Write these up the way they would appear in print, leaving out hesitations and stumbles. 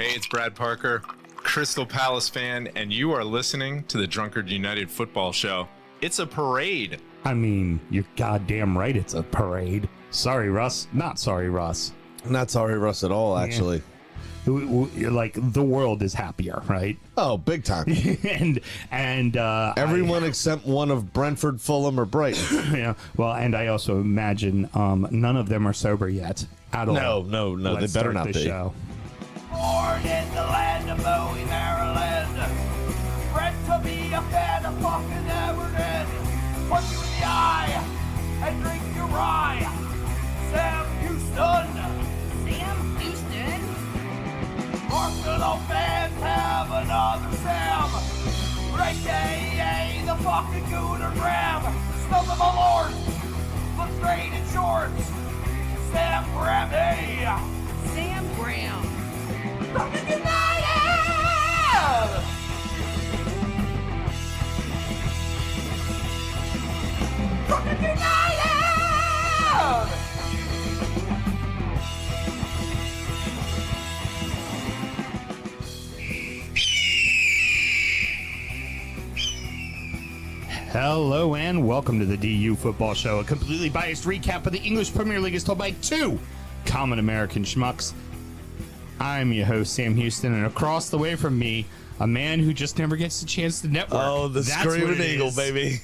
Hey, it's Brad Parker, Crystal Palace fan, and you are listening to the Drunkard United Football Show. It's a parade. I mean, you're goddamn right it's a parade. Sorry, Russ. Not sorry, Russ. Not sorry, Russ, at all, actually. Like, the world is happier, right? Oh, big time. and Everyone except one of Brentford, Fulham, or Brighton. Yeah. Well, and I also imagine none of them are sober yet at all. No. Let's They better start not the be. Show. Born in the land of Bowie, Maryland. Bred to be a fan of fucking Everton. Punch you in the eye and drink your rye. Sam Houston. Sam Houston? Arsenal fans have another Sam. Right day, the fucking Gooner Graham. Snub of my lord. Looks great in shorts. Sam Graham, hey. Sam Graham. Fucking United! Fucking United! Hello and welcome to the DU Football Show, a completely biased recap of the English Premier League as told by two common American schmucks. I'm your host, Sam Houston, and across the way from me, a man who just never gets a chance to network. Oh, the That's Screaming what it Eagle, is. baby.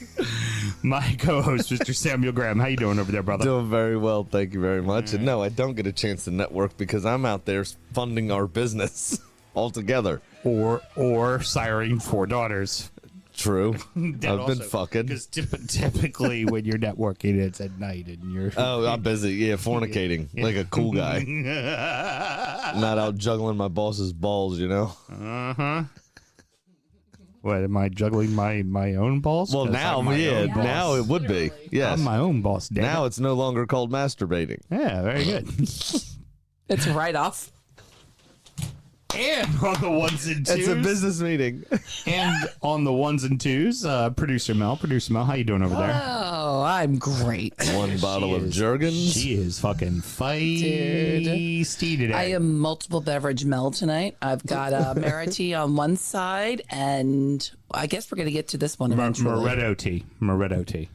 My co-host, Mr. Samuel Graham. How you doing over there, brother? Doing very well, thank you very much. And no, I don't get a chance to network because I'm out there funding our business altogether. Or siring 4 daughters. True. I've been fucking. Because typically when you're networking, it's at night and you're... Oh, I'm busy. Yeah, fornicating. Like a cool guy. Not out juggling my boss's balls, you know? Uh-huh. What, am I juggling my own balls? Well, 'Cause now, I'm my yeah, own boss. now it would be. Yes. I'm my own boss, damn Now it. it's no longer called masturbating. Yeah, very good. It's right off. And on the ones and twos. It's a business meeting. And on the ones and twos, Producer Mel, how you doing over there? Oh, I'm great. One bottle of is- Jergens. She is fucking feisty today. I am multiple beverage Mel tonight. I've got a Merity on one side, and I guess we're going to get to this one eventually. Moretto tea.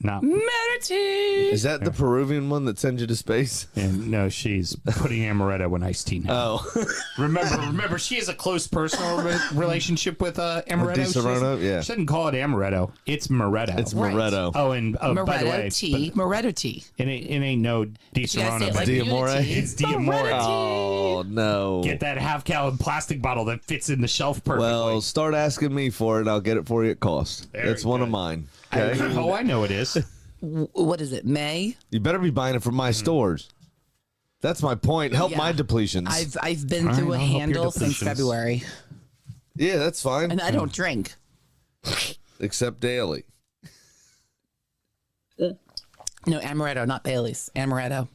Not. Merity! Is that the Peruvian one that sends you to space? And no, she's putting amaretto in iced tea now. Oh. Remember, she has a close personal relationship with amaretto. Di Serrano? Yeah. She doesn't call it amaretto. It's Moretto. It's Right. Moretto. Oh, and by the way, Moretto tea. Moretto tea. it ain't no Di You guys say Serrano. it like Di Unity. Amore? It's Di Amore. Moretto Oh, no. Get that half-gallon plastic bottle that fits in the shelf perfectly. Well, start asking me for it, and I'll get it for you at cost. Very It's one of good. mine. Okay? I know it is. What is it, May? You better be buying it from my stores. That's my point. Help Yeah. my depletions. I've been All through right, a I'll help your handle since depletions. February, Yeah, that's fine. and I don't drink. Except daily. No, amaretto, not Bailey's. Amaretto.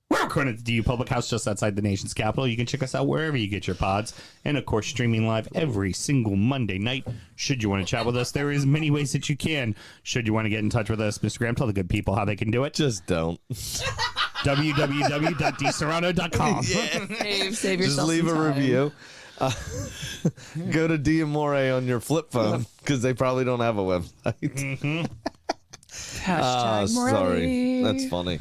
We're recording at the DU Public House just outside the nation's capital. You can check us out wherever you get your pods. And, of course, streaming live every single Monday night. Should you want to chat with us, there is many ways that you can. Should you want to get in touch with us, Mr. Graham, tell the good people how they can do it. Just don't. www.dserrano.com. Save yourself Just leave a some time. review. Go to Di Amore on your flip phone because they probably don't have a website. Hashtag Sorry. Moretti. That's funny.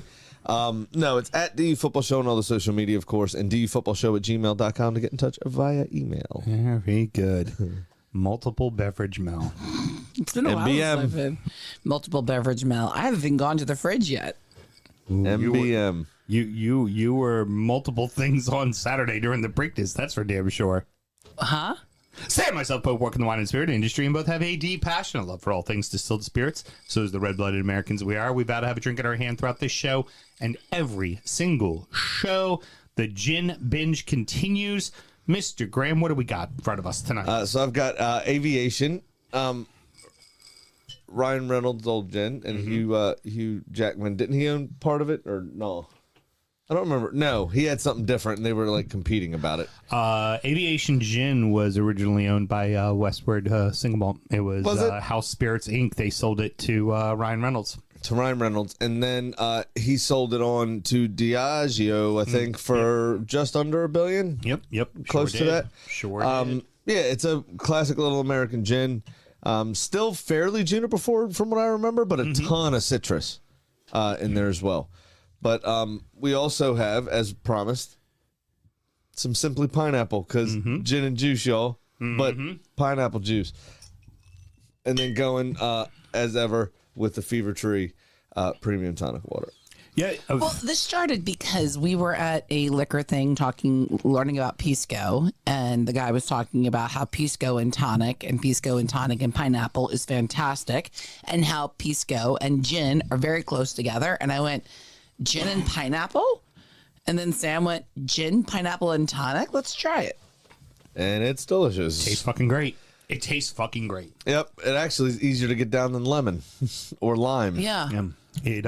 No, it's at DU Football Show on all the social media, of course, and dufootballshow@gmail.com to get in touch via email. Very good. Multiple beverage Mel. It's been a while MBM. since I've been multiple beverage Mel. I haven't even gone to the fridge yet. MBM. You were multiple things on Saturday during the Preakness. That's for damn sure. Huh? Sam and myself both work in the wine and spirit industry and both have a deep passionate love for all things distilled spirits. So as the red-blooded Americans we are, we vow to have a drink in our hand throughout this show and every single show. The gin binge continues. Mr. Graham, what do we got in front of us tonight? So I've got Aviation, Ryan Reynolds' old gin, and Hugh Jackman. Didn't he own part of it or no? I don't remember. No, he had something different, and they were like competing about it. Aviation Gin was originally owned by Westward Single Malt. It was Was it? House Spirits Inc. They sold it to Ryan Reynolds. to Ryan Reynolds, and then he sold it on to Diageo, I think, for just under $1 billion. Yep. Close to that. Sure did. Yeah, it's a classic little American gin. Still fairly juniper forward from what I remember, but a ton of citrus in there as well. But we also have, as promised, some Simply Pineapple, because gin and juice, y'all, but pineapple juice. And then going, as ever, with the Fever Tree premium tonic water. Yeah. Well, this started because we were at a liquor thing learning about Pisco, and the guy was talking about how Pisco and tonic and pineapple is fantastic, and how Pisco and gin are very close together. And I went, gin and pineapple? And then Sam went, gin, pineapple, and tonic? Let's try it. And it's delicious. Tastes fucking great. It tastes fucking great. Yep. It actually is easier to get down than lemon or lime. Yeah. It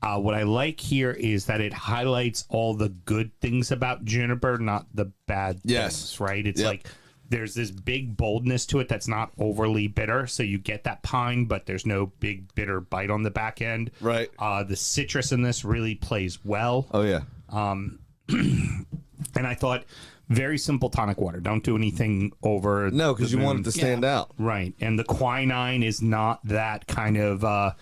what I like here is that it highlights all the good things about juniper, not the bad things, right? It's like there's this big boldness to it that's not overly bitter, so you get that pine, but there's no big bitter bite on the back end. Right. The citrus in this really plays well. Oh, yeah. And I thought very simple tonic water. Don't do anything over. No, because you want it to stand out. Right. And the quinine is not that kind of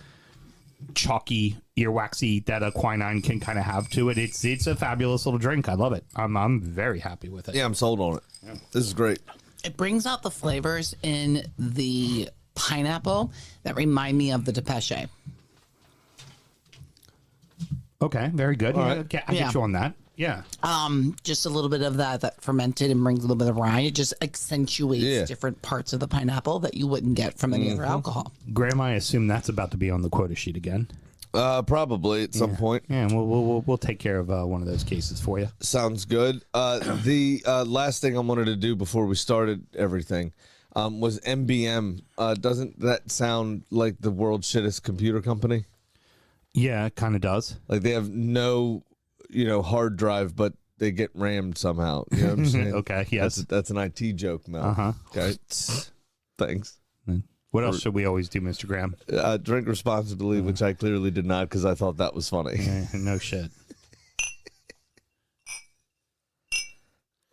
chalky, earwaxy that a quinine can kind of have to it. It's a fabulous little drink. I love it. I'm very happy with it. Yeah, I'm sold on it. Yeah. This is great. It brings out the flavors in the pineapple that remind me of the Depeche. Okay, very good. All right. Okay, I get you on that. Yeah. Just a little bit of that fermented and brings a little bit of rye. It just accentuates different parts of the pineapple that you wouldn't get from any other alcohol. Graham, I assume that's about to be on the quota sheet again. Probably at some point. Yeah, we'll take care of one of those cases for you. Sounds good. The last thing I wanted to do before we started everything was MBM. Doesn't that sound like the world's shittest computer company? Yeah, it kind of does. Like they have no, hard drive, but they get rammed somehow. You know what I'm saying? Okay, yes. That's an IT joke, Mel. Okay. Thanks. What else should we always do, Mr. Graham? Drink responsibly, which I clearly did not because I thought that was funny. No shit.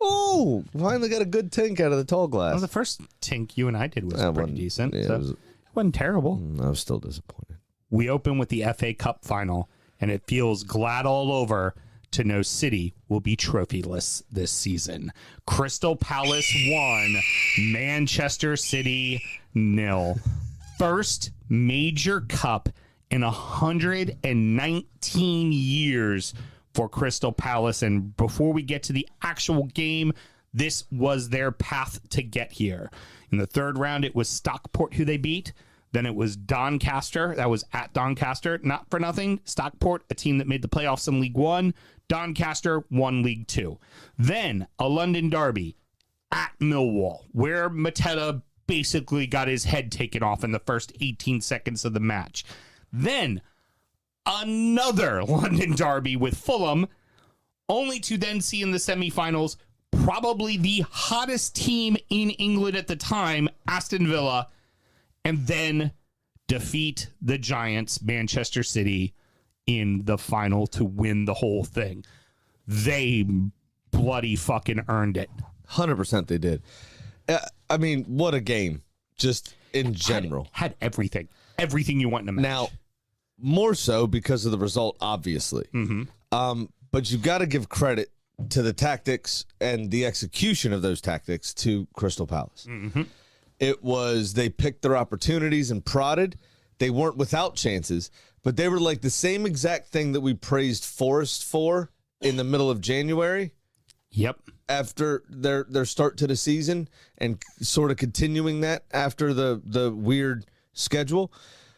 Oh, finally got a good tink out of the tall glass. Well, the first tink you and I did was That pretty wasn't- decent. yeah, So it it wasn't terrible. I was still disappointed. We open with the FA Cup final, and it feels glad all over to know City will be trophyless this season. Crystal Palace 1, Manchester City 0. First major cup in 119 years for Crystal Palace. And before we get to the actual game, this was their path to get here. In the third round, it was Stockport who they beat. Then it was Doncaster. That was at Doncaster. Not for nothing. Stockport, a team that made the playoffs in League One. Doncaster won League Two. Then a London derby at Millwall, where Mateta basically got his head taken off in the first 18 seconds of the match. Then another London derby with Fulham, only to then see in the semifinals probably the hottest team in England at the time, Aston Villa, and then defeat the Giants, Manchester City, in the final to win the whole thing. They bloody fucking earned it. 100% they did. I mean, what a game, just in general. Had everything. Everything you want in a match. Now, more so because of the result, obviously. But you've got to give credit to the tactics and the execution of those tactics to Crystal Palace. It was, they picked their opportunities and prodded. They weren't without chances, but they were like the same exact thing that we praised Forest for in the middle of January. Yep. After their start to the season and sort of continuing that after the weird schedule,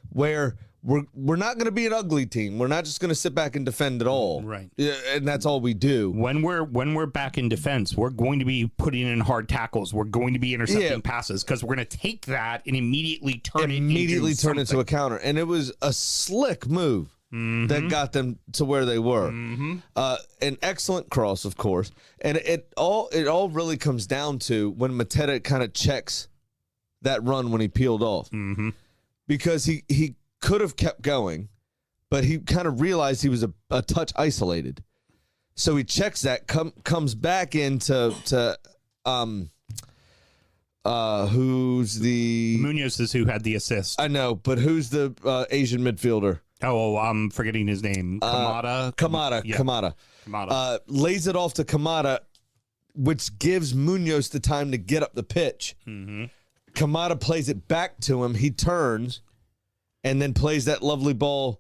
where we're not going to be an ugly team. We're not just going to sit back and defend at all. Right. Yeah, and that's all we do. When we're back in defense, we're going to be putting in hard tackles. We're going to be intercepting passes because we're going to take that and immediately turn it into a counter. And it was a slick move that got them to where they were. An excellent cross, of course. And it all really comes down to when Mateta kind of checks that run when he peeled off. Because he could have kept going, but he kind of realized he was a touch isolated. So he checks that, comes back into who's the Munoz is who had the assist. I know, but who's the Asian midfielder? Oh, I'm forgetting his name. Kamada. Lays it off to Kamada, which gives Munoz the time to get up the pitch. Mm-hmm. Kamada plays it back to him. He turns and then plays that lovely ball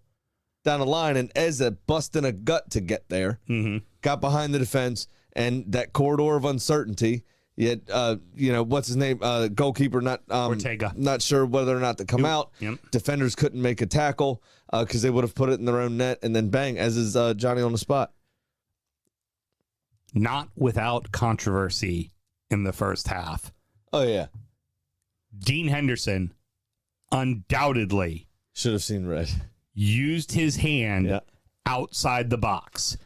down the line. And Eze busting a gut to get there. Mm-hmm. Got behind the defense and that corridor of uncertainty. Yet, what's his name? Goalkeeper, Ortega. Not sure whether or not to come out. Yep. Defenders couldn't make a tackle because they would have put it in their own net. And then bang, as is Johnny on the spot. Not without controversy in the first half. Oh, yeah. Dean Henderson undoubtedly Should have seen red. used his hand outside the box.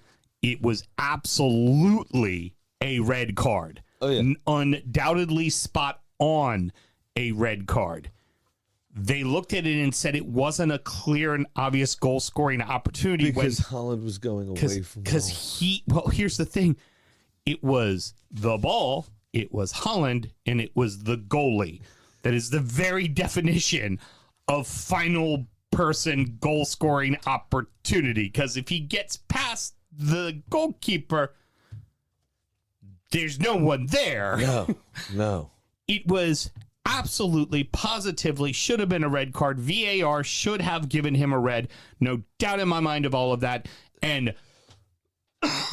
It was absolutely a red card. Oh, yeah. Undoubtedly spot on a red card. They looked at it and said it wasn't a clear and obvious goal scoring opportunity Because Holland was going away from well, here's the thing. It was the ball, it was Holland, and it was the goalie. That is the very definition of final person goal scoring opportunity. Because if he gets past the goalkeeper, there's no one there. No. It was absolutely, positively should have been a red card. VAR should have given him a red. No doubt in my mind of all of that. And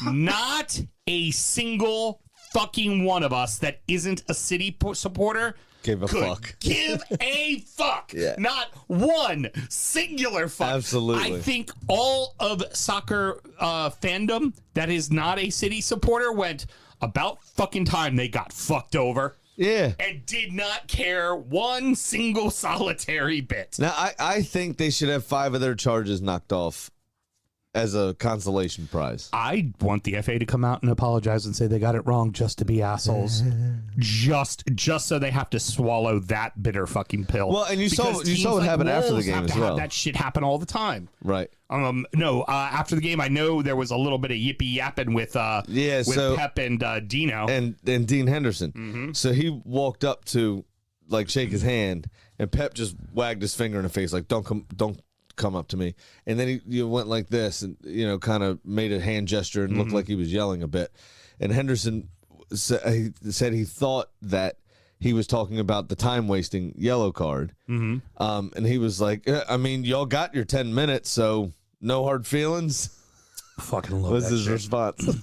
not a single fucking one of us that isn't a City supporter Give a could fuck. give a fuck. Yeah. Not one singular fuck. Absolutely. I think all of soccer fandom that is not a City supporter went about fucking time they got fucked over. Yeah. And did not care one single solitary bit. Now, I think they should have 5 of their charges knocked off as a consolation prize. I want the FA to come out and apologize and say they got it wrong just to be assholes. just so they have to swallow that bitter fucking pill. Well, and you saw Teams what happened after the Wolves game have as to have well. that shit happen all the time. Right. After the game, I know there was a little bit of yippee yapping with Pep and Dino and Dean Henderson. Mm-hmm. So he walked up to shake his hand, and Pep just wagged his finger in the face like, don't come up to me. And then he went like this and kind of made a hand gesture and looked like he was yelling a bit. And Henderson said he thought that he was talking about the time wasting yellow card. Mm-hmm. And he was like, I mean, y'all got your 10 minutes, so no hard feelings. Fucking love Was that his shit. response.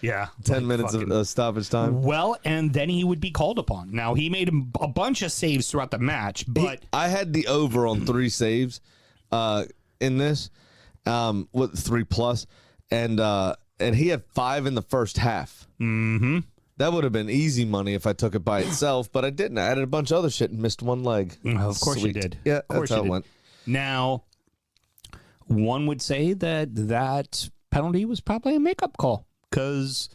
Yeah. 10 minutes of stoppage time. Well, and then he would be called upon. Now, he made a bunch of saves throughout the match, but I had the over on 3 saves in this, with 3+, and he had 5 in the first half. Mm-hmm. That would have been easy money if I took it by itself, but I didn't. I added a bunch of other shit and missed 1 leg. Of course Sweet. you did. Yeah, of course that's how you it went. Now, one would say that penalty was probably a makeup call because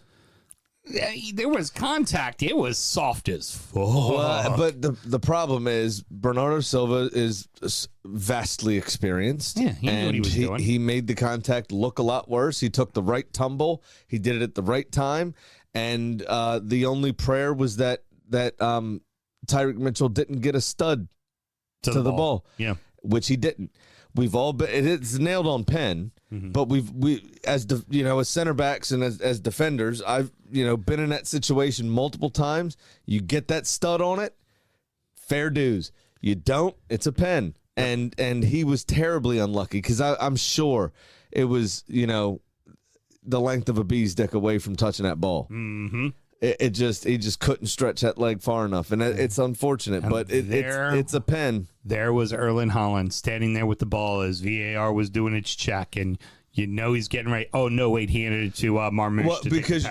there was contact. It was soft as fuck. Well, but the problem is Bernardo Silva is vastly experienced. Yeah, he knew what he was doing. He made the contact look a lot worse. He took the right tumble. He did it at the right time. And the only prayer was that Tyreek Mitchell didn't get a stud to the ball. Yeah, which he didn't. We've all been, it's nailed on pen, but we as center backs and as defenders, I've been in that situation multiple times. You get that stud on it, fair dues. You don't, it's a pen. And he was terribly unlucky because I'm sure it was the length of a bee's dick away from touching that ball. Mm-hmm. He just couldn't stretch that leg far enough, and it's unfortunate, but it's a pen. There was Erling Haaland standing there with the ball as VAR was doing its check, and he's getting ready. Oh no, wait, he handed it to Marmoush. Well, because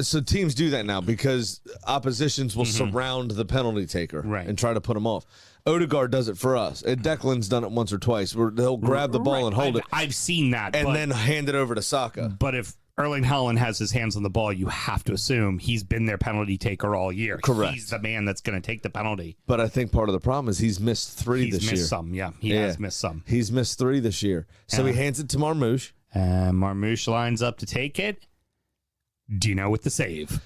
so teams do that now because oppositions will surround the penalty taker and try to put him off. Odegaard does it for us. And Declan's done it once or twice where they'll grab the ball and hold it. I've seen that. And then hand it over to Saka. But if Erling Haaland has his hands on the ball, you have to assume he's been their penalty taker all year. Correct. He's the man that's going to take the penalty. But I think part of the problem is he's missed 3 this year. He's missed some, yeah. He has missed some. He's missed 3 this year. So he hands it to Marmoush. Marmoush lines up to take it. Dino with the save.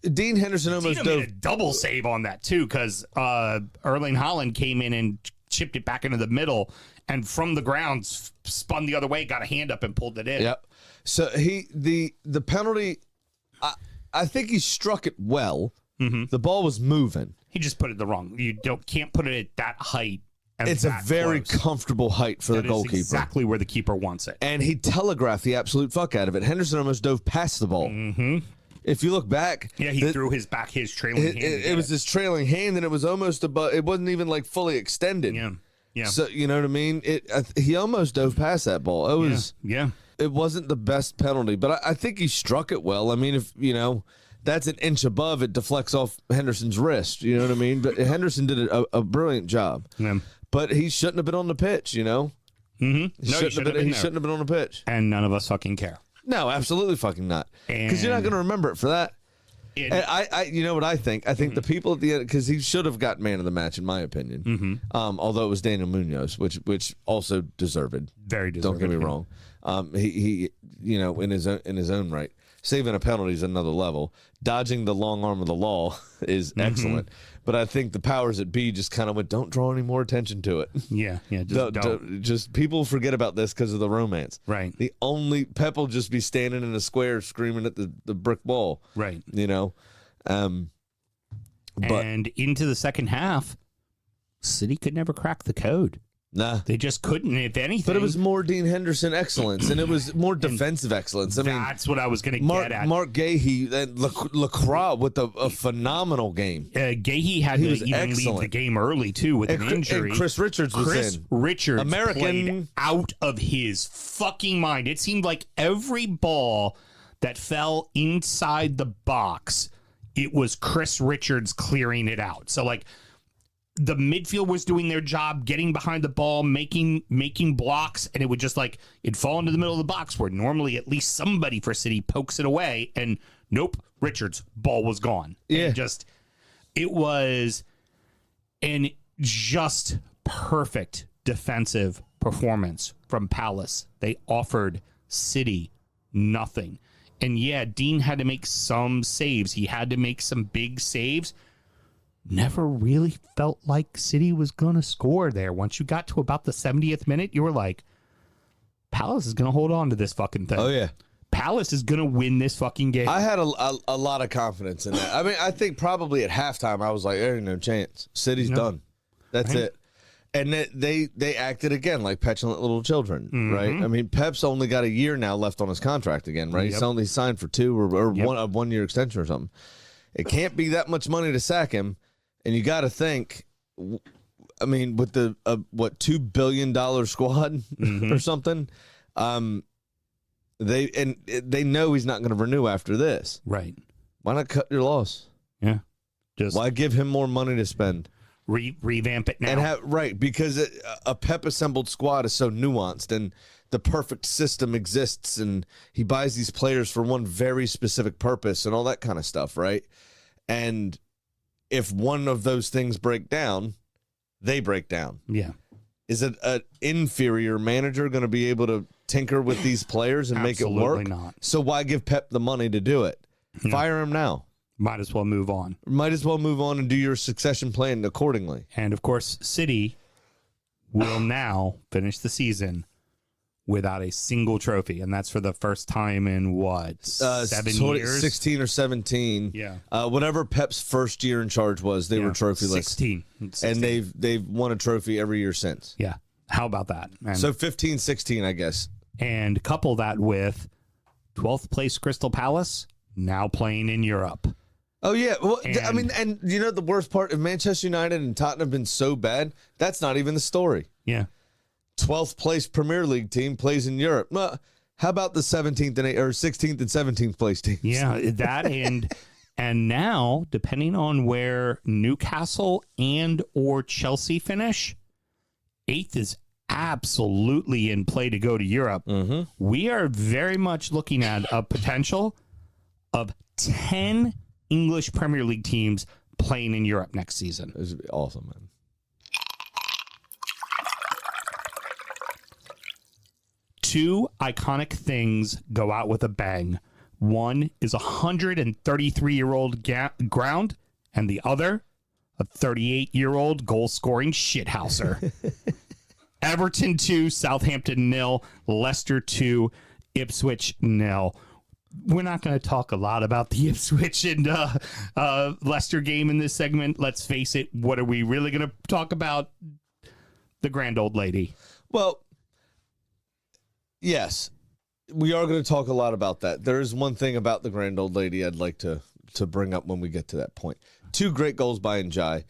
Dean Henderson almost Dino made a double save on that, too, because Erling Haaland came in and chipped it back into the middle, and from the ground spun the other way, got a hand up and pulled it in. Yep. So the penalty, I think he struck it well. Mm-hmm. The ball was moving. He just put it the wrong. You can't put it at that height. It's a very comfortable height for the goalkeeper. Exactly where the keeper wants it. And he telegraphed the absolute fuck out of it. Henderson almost dove past the ball. Mm-hmm. If you look back, he threw his trailing hand. It was his trailing hand, and it was almost above. It wasn't even like fully extended. Yeah. So you know what I mean? He almost dove past that ball. It was. Yeah. It wasn't the best penalty, but I think he struck it well. I mean, if that's an inch above, it deflects off Henderson's wrist. You know what I mean? But Henderson did a brilliant job. Yeah. But he shouldn't have been on the pitch. Mm-hmm. He shouldn't have been on the pitch. And none of us fucking care. No, absolutely fucking not. Because you're not going to remember it for that. And I you know what I think? I think the people at the end, because he should have got man of the match, in my opinion. Mm-hmm. Although it was Daniel Munoz, which also deserved. Very deserved. Don't get me wrong. He in his own right. Saving a penalty is another level. Dodging the long arm of the law is excellent. But I think the powers that be just kind of went, don't draw any more attention to it. Yeah. Just people forget about this because of the romance. Right. Pep will just be standing in a square screaming at the brick wall. Right. And into the second half, City could never crack the code. Nah. They just couldn't, if anything. But it was more Dean Henderson excellence, and it was more defensive excellence. I mean, that's what I was going to get at. Mark Gahey and Lacroix with a phenomenal game. Gahey had to even leave the game early, too, with an injury. And Chris Richards was in. Richards American played out of his fucking mind. It seemed like every ball that fell inside the box, it was Chris Richards clearing it out. So, the midfield was doing their job, getting behind the ball, making blocks, and it would just it'd fall into the middle of the box where normally at least somebody for City pokes it away, and nope, Richards' ball was gone. Yeah. And it was an just perfect defensive performance from Palace. They offered City nothing. And yeah, Dean had to make some saves. He had to make some big saves. Never really felt like City was going to score there. Once you got to about the 70th minute, you were like, Palace is going to hold on to this fucking thing. Oh, yeah. Palace is going to win this fucking game. I had a lot of confidence in that. I mean, I think probably at halftime, I was like, there ain't no chance. City's done. That's it. And they acted again like petulant little children, right? I mean, Pep's only got a year now left on his contract again, right? Yep. He's only signed for 2 or a 1 year extension or something. It can't be that much money to sack him. And you got to think, I mean, with the $2 billion squad or something, they know he's not going to renew after this. Right. Why not cut your loss? Yeah. Why give him more money to spend? Revamp it now. And because a Pep assembled squad is so nuanced, and the perfect system exists, and he buys these players for one very specific purpose and all that kind of stuff, right? And if one of those things break down, they break down. Yeah. Is it an inferior manager going to be able to tinker with these players and make it work? Absolutely not. So why give Pep the money to do it? Yeah. Fire him now. Might as well move on. Might as well move on and do your succession plan accordingly. And, of course, City will now finish the season without a single trophy, and that's for the first time in 7 years? 16 or 17. Yeah. Whatever Pep's first year in charge was, they were trophyless. 16. And they've won a trophy every year since. Yeah. How about that? And, so 15, 16, I guess. And couple that with 12th place Crystal Palace, now playing in Europe. Oh, yeah. Well, I mean, and you know the worst part, if Manchester United and Tottenham have been so bad, that's not even the story. Yeah. 12th place Premier League team plays in Europe. Well, how about the 17th and 16th and 17th place teams? Yeah, that and now, depending on where Newcastle and or Chelsea finish, 8th is absolutely in play to go to Europe, we are very much looking at a potential of 10 English Premier League teams playing in Europe next season. This would be awesome, man. Two iconic things go out with a bang. One is a 133-year-old ground, and the other, a 38-year-old goal-scoring shithouser. Everton 2, Southampton 0, Leicester 2, Ipswich 0. We're not going to talk a lot about the Ipswich and Leicester game in this segment. Let's face it. What are we really going to talk about? The grand old lady. Well, yes, we are going to talk a lot about that. There is one thing about the grand old lady I'd like to bring up when we get to that point. 2 great goals by Njai.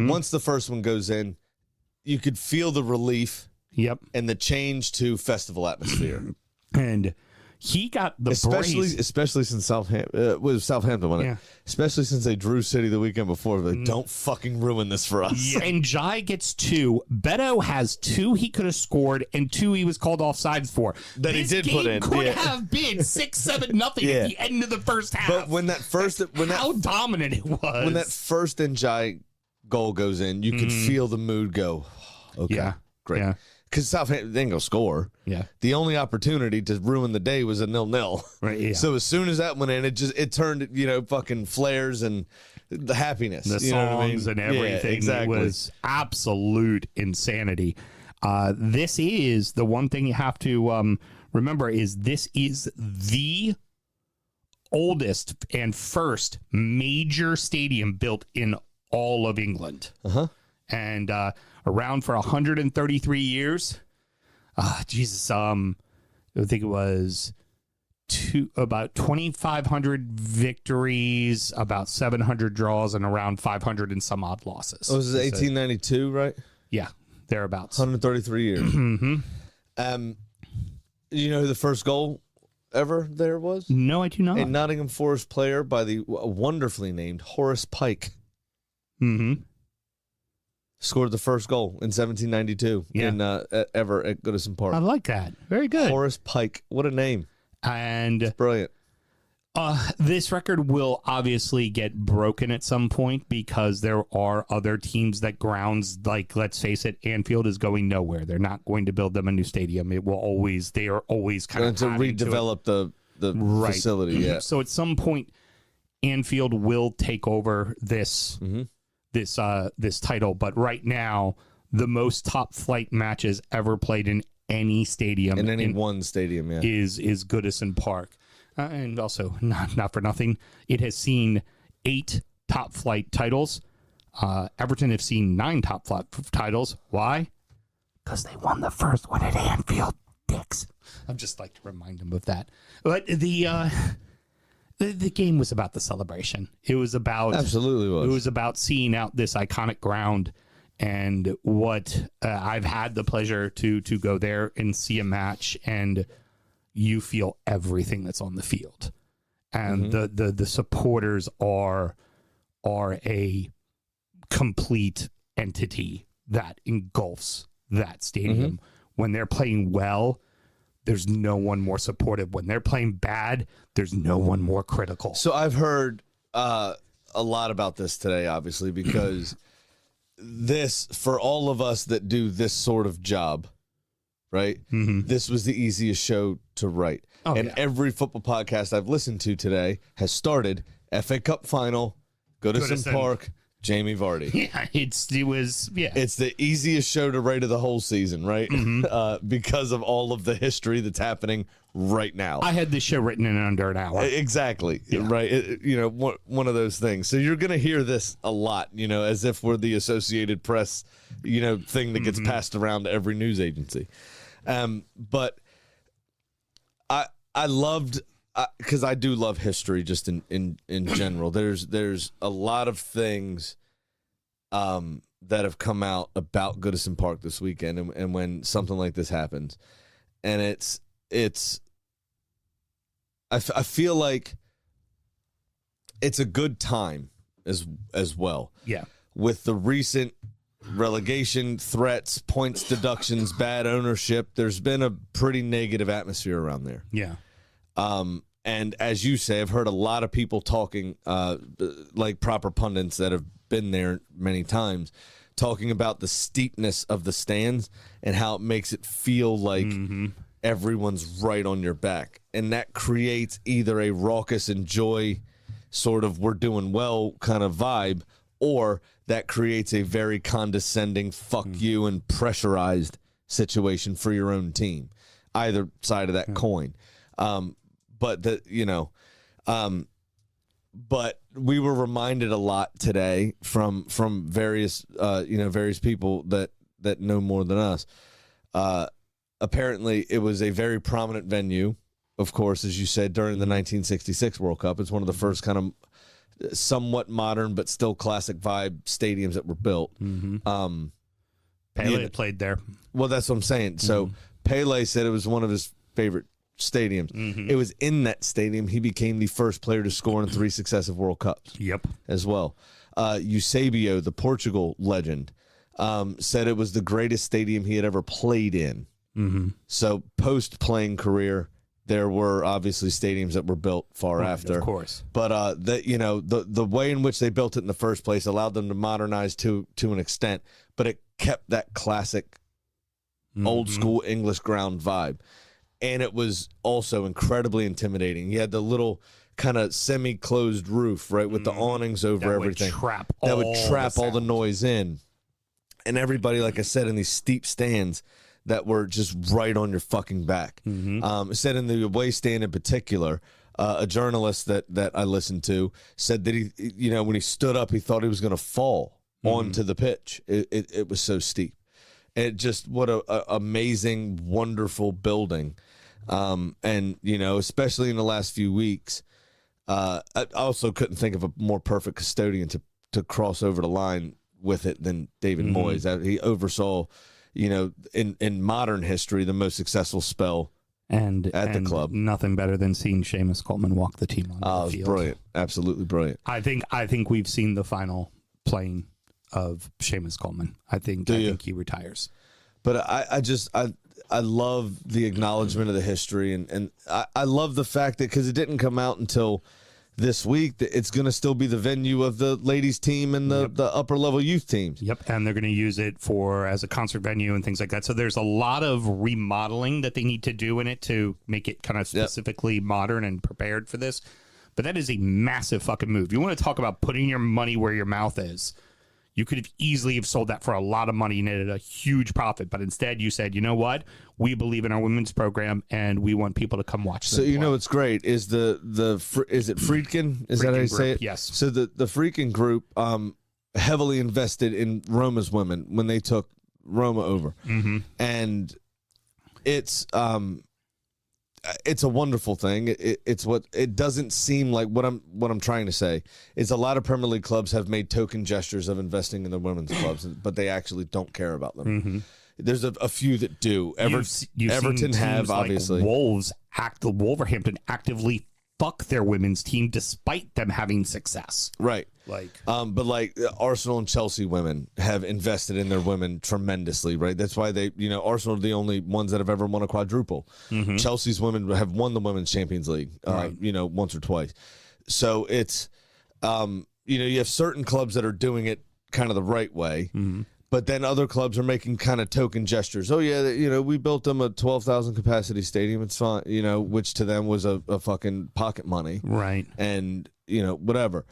Once the first one goes in, you could feel the relief and the change to festival atmosphere. And he got the especially since Southampton was Southampton won it. Especially since they drew City the weekend before. Like, don't fucking ruin this for us. And Jai gets 2. Beto has 2 he could have scored and 2 he was called offsides for. That he did put in. Could have been 6-7 nothing at the end of the first half. But when how dominant it was. When that first Njai goal goes in, you could feel the mood go. Okay, great. Yeah. Because Southampton didn't go score. Yeah. The only opportunity to ruin the day was a 0-0. Right. Yeah. So as soon as that went in, it turned, fucking flares and the happiness. The songs and everything. Yeah, exactly. It was absolute insanity. This is the one thing you have to remember is this is the oldest and first major stadium built in all of England. And around for 133 years. Jesus, I think it was about 2,500 victories, about 700 draws, and around 500 and some odd losses. Oh, this is 1892, right? Yeah, thereabouts. 133 years. You know who the first goal ever there was? No, I do not. A Nottingham Forest player by the wonderfully named Horace Pike. Scored the first goal in 1792 in ever at Goodison Park. I like that. Very good. Horace Pike. What a name. And it's brilliant. This record will obviously get broken at some point because there are other teams that grounds, like, let's face it, Anfield is going nowhere. They're not going to build them a new stadium. They are always kind of to redevelop the facility. Yeah. So at some point, Anfield will take over this this title, but right now the most top flight matches ever played in any stadium in one stadium is Goodison Park, and also not for nothing, it has seen 8 top flight titles. Everton have seen 9 top flight titles. Why? Because they won the first one at Anfield, dicks. I'd just like to remind them of that. But the game was about the celebration. It was about It was about seeing out this iconic ground, and what I've had the pleasure to go there and see a match, and you feel everything that's on the field, and the supporters are a complete entity that engulfs that stadium. When they're playing well, there's no one more supportive. When they're playing bad, there's no one more critical. So I've heard a lot about this today, obviously, because this, for all of us that do this sort of job, right? This was the easiest show to write. Every football podcast I've listened to today has started FA Cup final, Goodison Park, Jamie Vardy. Yeah, it's the easiest show to write of the whole season, right? Because of all of the history that's happening right now. I had this show written in under an hour. Exactly. Yeah. Right. One of those things. So you're going to hear this a lot, as if we're the Associated Press, thing that gets passed around to every news agency. But I loved, because I do love history just in general. There's a lot of things that have come out about Goodison Park this weekend, and when something like this happens, and I feel like it's a good time as well. Yeah. With the recent relegation threats, points deductions, bad ownership. There's been a pretty negative atmosphere around there. Yeah. And as you say, I've heard a lot of people talking, like proper pundits that have been there many times, talking about the steepness of the stands and how it makes it feel like everyone's right on your back. And that creates either a raucous enjoy sort of we're doing well kind of vibe, or that creates a very condescending fuck you and pressurized situation for your own team. Either side of that coin. But we were reminded a lot today from various various people that know more than us. Apparently, it was a very prominent venue, of course, as you said, during the 1966 World Cup. It's one of the first kind of somewhat modern but still classic vibe stadiums that were built. Pele played there. Well, that's what I'm saying. So Pele said it was one of his favorite stadiums. It was in that stadium he became the first player to score in 3 successive World Cups. Yep. As well. Eusebio, the Portugal legend, said it was the greatest stadium he had ever played in. So post-playing career, there were obviously stadiums that were built far after. Of course. But the way in which they built it in the first place allowed them to modernize to an extent, but it kept that classic old school English ground vibe. And it was also incredibly intimidating. You had the little kind of semi-closed roof, right, with the awnings over everything. That would trap all the noise in. And everybody, like I said, in these steep stands that were just right on your fucking back. Said in the away stand in particular, a journalist that I listened to said that he, when he stood up, he thought he was going to fall onto the pitch. It was so steep. It just, what a amazing, wonderful building. And, especially in the last few weeks, I also couldn't think of a more perfect custodian to cross over the line with it than David Moyes. He oversaw, in modern history, the most successful spell at the club. Nothing better than seeing Seamus Coleman walk the team on the field. It was brilliant. Absolutely brilliant. I think we've seen the final playing of Seamus Coleman. I think he retires. But I love the acknowledgement of the history, and I love the fact that, because it didn't come out until this week, that it's going to still be the venue of the ladies team and the upper level youth teams. Yep, and they're going to use it as a concert venue and things like that. So there's a lot of remodeling that they need to do in it to make it kind of specifically modern and prepared for this. But that is a massive fucking move. You want to talk about putting your money where your mouth is. You could have easily sold that for a lot of money and netted a huge profit, but instead you said, you know what? We believe in our women's program and we want people to come watch. So what's great is is it Friedkin? Is that how you say it? Yes. So the Friedkin group heavily invested in Roma's women when they took Roma over, and it's a wonderful thing. It's what it doesn't seem like. What I'm trying to say is a lot of Premier League clubs have made token gestures of investing in their women's clubs, but they actually don't care about them. There's a few that do. Everton have, like obviously. Wolverhampton actively fuck their women's team despite them having success. Right. But Arsenal and Chelsea women have invested in their women tremendously, right? That's why Arsenal are the only ones that have ever won a quadruple. Chelsea's women have won the Women's Champions League, once or twice. So it's, you have certain clubs that are doing it kind of the right way, but then other clubs are making kind of token gestures. Oh yeah, we built them a 12,000 capacity stadium. It's fine, which to them was a fucking pocket money, right? And whatever.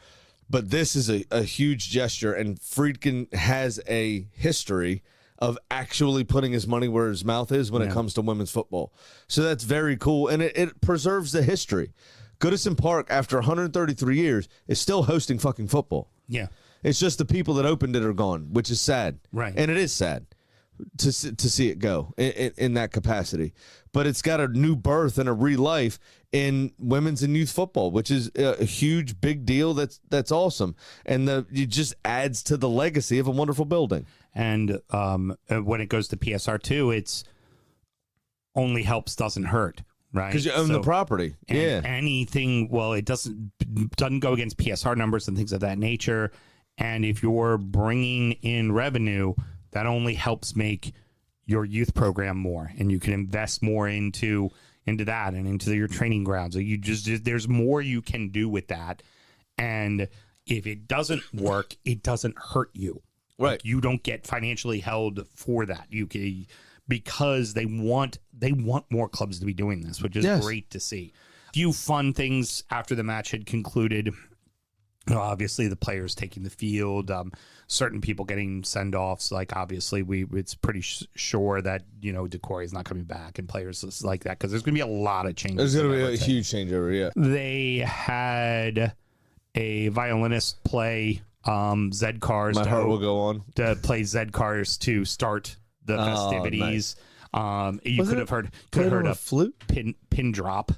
But this is a huge gesture, and Friedkin has a history of actually putting his money where his mouth is when it comes to women's football. So that's very cool, and it preserves the history. Goodison Park, after 133 years, is still hosting fucking football. Yeah. It's just the people that opened it are gone, which is sad. Right. And it is sad to see it go in that capacity. But it's got a new birth and a re-life in women's and youth football, which is a huge, big deal. That's awesome. And it just adds to the legacy of a wonderful building. And when it goes to PSR2, it's only helps, doesn't hurt. Right, because you own the property. Anything, it doesn't go against PSR numbers and things of that nature. And if you're bringing in revenue, that only helps make your youth program more, and you can invest more into that and into your training grounds. So there's more you can do with that. And if it doesn't work, it doesn't hurt you. Right. Like, you don't get financially held for that. Because they want more clubs to be doing this, which is great to see. A few fun things after the match had concluded. Obviously, the players taking the field, certain people getting send-offs. Like, obviously, it's pretty sure that, Decore is not coming back, and players like that, because there's going to be a lot of changes. There's going to be a huge changeover, yeah. They had a violinist play Zed Cars. My heart will go on. To play Zed Cars to start the festivities. Nice. You could have heard a flute pin drop.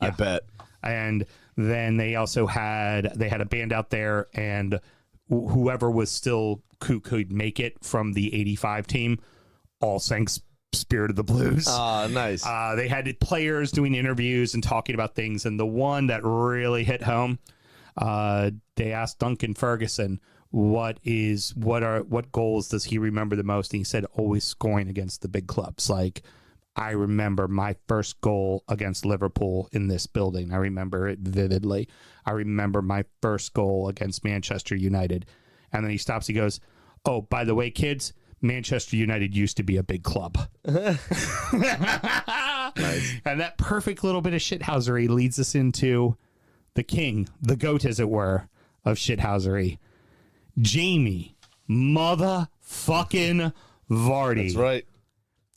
Yeah. I bet. And then they also had a band out there, and whoever was still could make it from the 85 team all sang Spirit of the Blues. Nice. They had players doing interviews and talking about things, and the one that really hit home, they asked Duncan Ferguson what goals does he remember the most, and he said always scoring against the big clubs. Like, I remember my first goal against Liverpool in this building. I remember it vividly. I remember my first goal against Manchester United. And then he stops. He goes, "Oh, by the way, kids, Manchester United used to be a big club." Nice. And that perfect little bit of shithousery leads us into the king, the goat, as it were, of shithousery. Jamie motherfucking Vardy. That's right.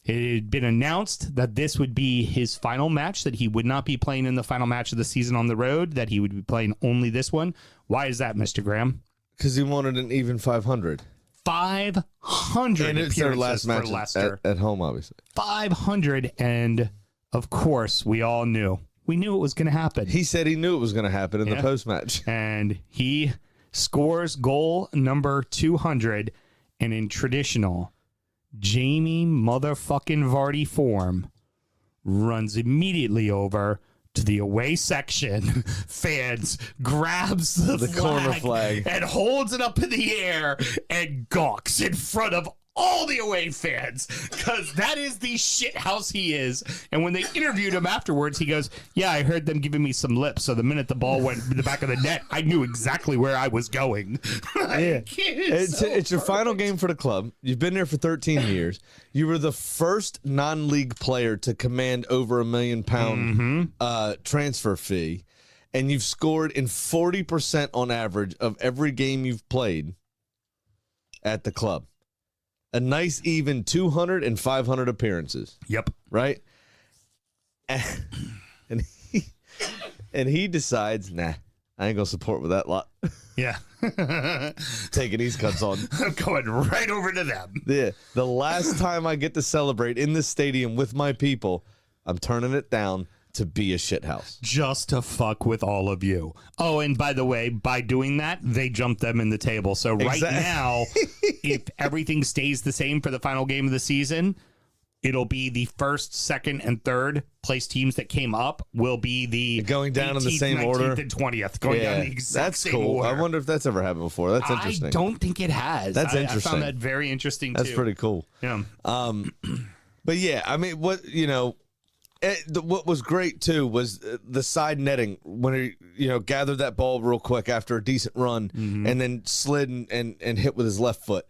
It had been announced that this would be his final match, that he would not be playing in the final match of the season on the road, that he would be playing only this one. Why is that, Mr. Graham? Because he wanted an even 500. 500 and it's their last match for Leicester. At home, obviously. 500, and of course, we all knew. We knew it was going to happen. He said he knew it was going to happen in the post-match. And he scores goal number 200, and in traditional Jamie motherfucking Vardy form, runs immediately over to the away section. Fans grabs the corner flag and holds it up in the air and gawks in front of all the away fans, because that is the shit house he is. And when they interviewed him afterwards, he goes, "Yeah, I heard them giving me some lips, so the minute the ball went in the back of the net, I knew exactly where I was going." It's your final game for the club. You've been there for 13 years. You were the first non-league player to command over £1 million transfer fee, and you've scored in 40% on average of every game you've played at the club. A nice even 200 and 500 appearances. Yep. Right? And he decides, nah, I ain't going to support with that lot. Yeah. Taking these cuts on. I'm going right over to them. Yeah. The last time I get to celebrate in this stadium with my people, I'm turning it down to be a shithouse. Just to fuck with all of you. Oh, and by the way, by doing that, they jumped them in the table. So right now, if everything stays the same for the final game of the season, it'll be the first, second, and third place teams that came up will be the going down 18th, in the same 19th, order and 20th. Going down the exact same cool. order. I wonder if that's ever happened before. That's interesting. I don't think it has. That's interesting. I found that very interesting, That's too. pretty cool. Yeah. But yeah, I mean, what was great too was the side netting when he gathered that ball real quick after a decent run and then slid and hit with his left foot.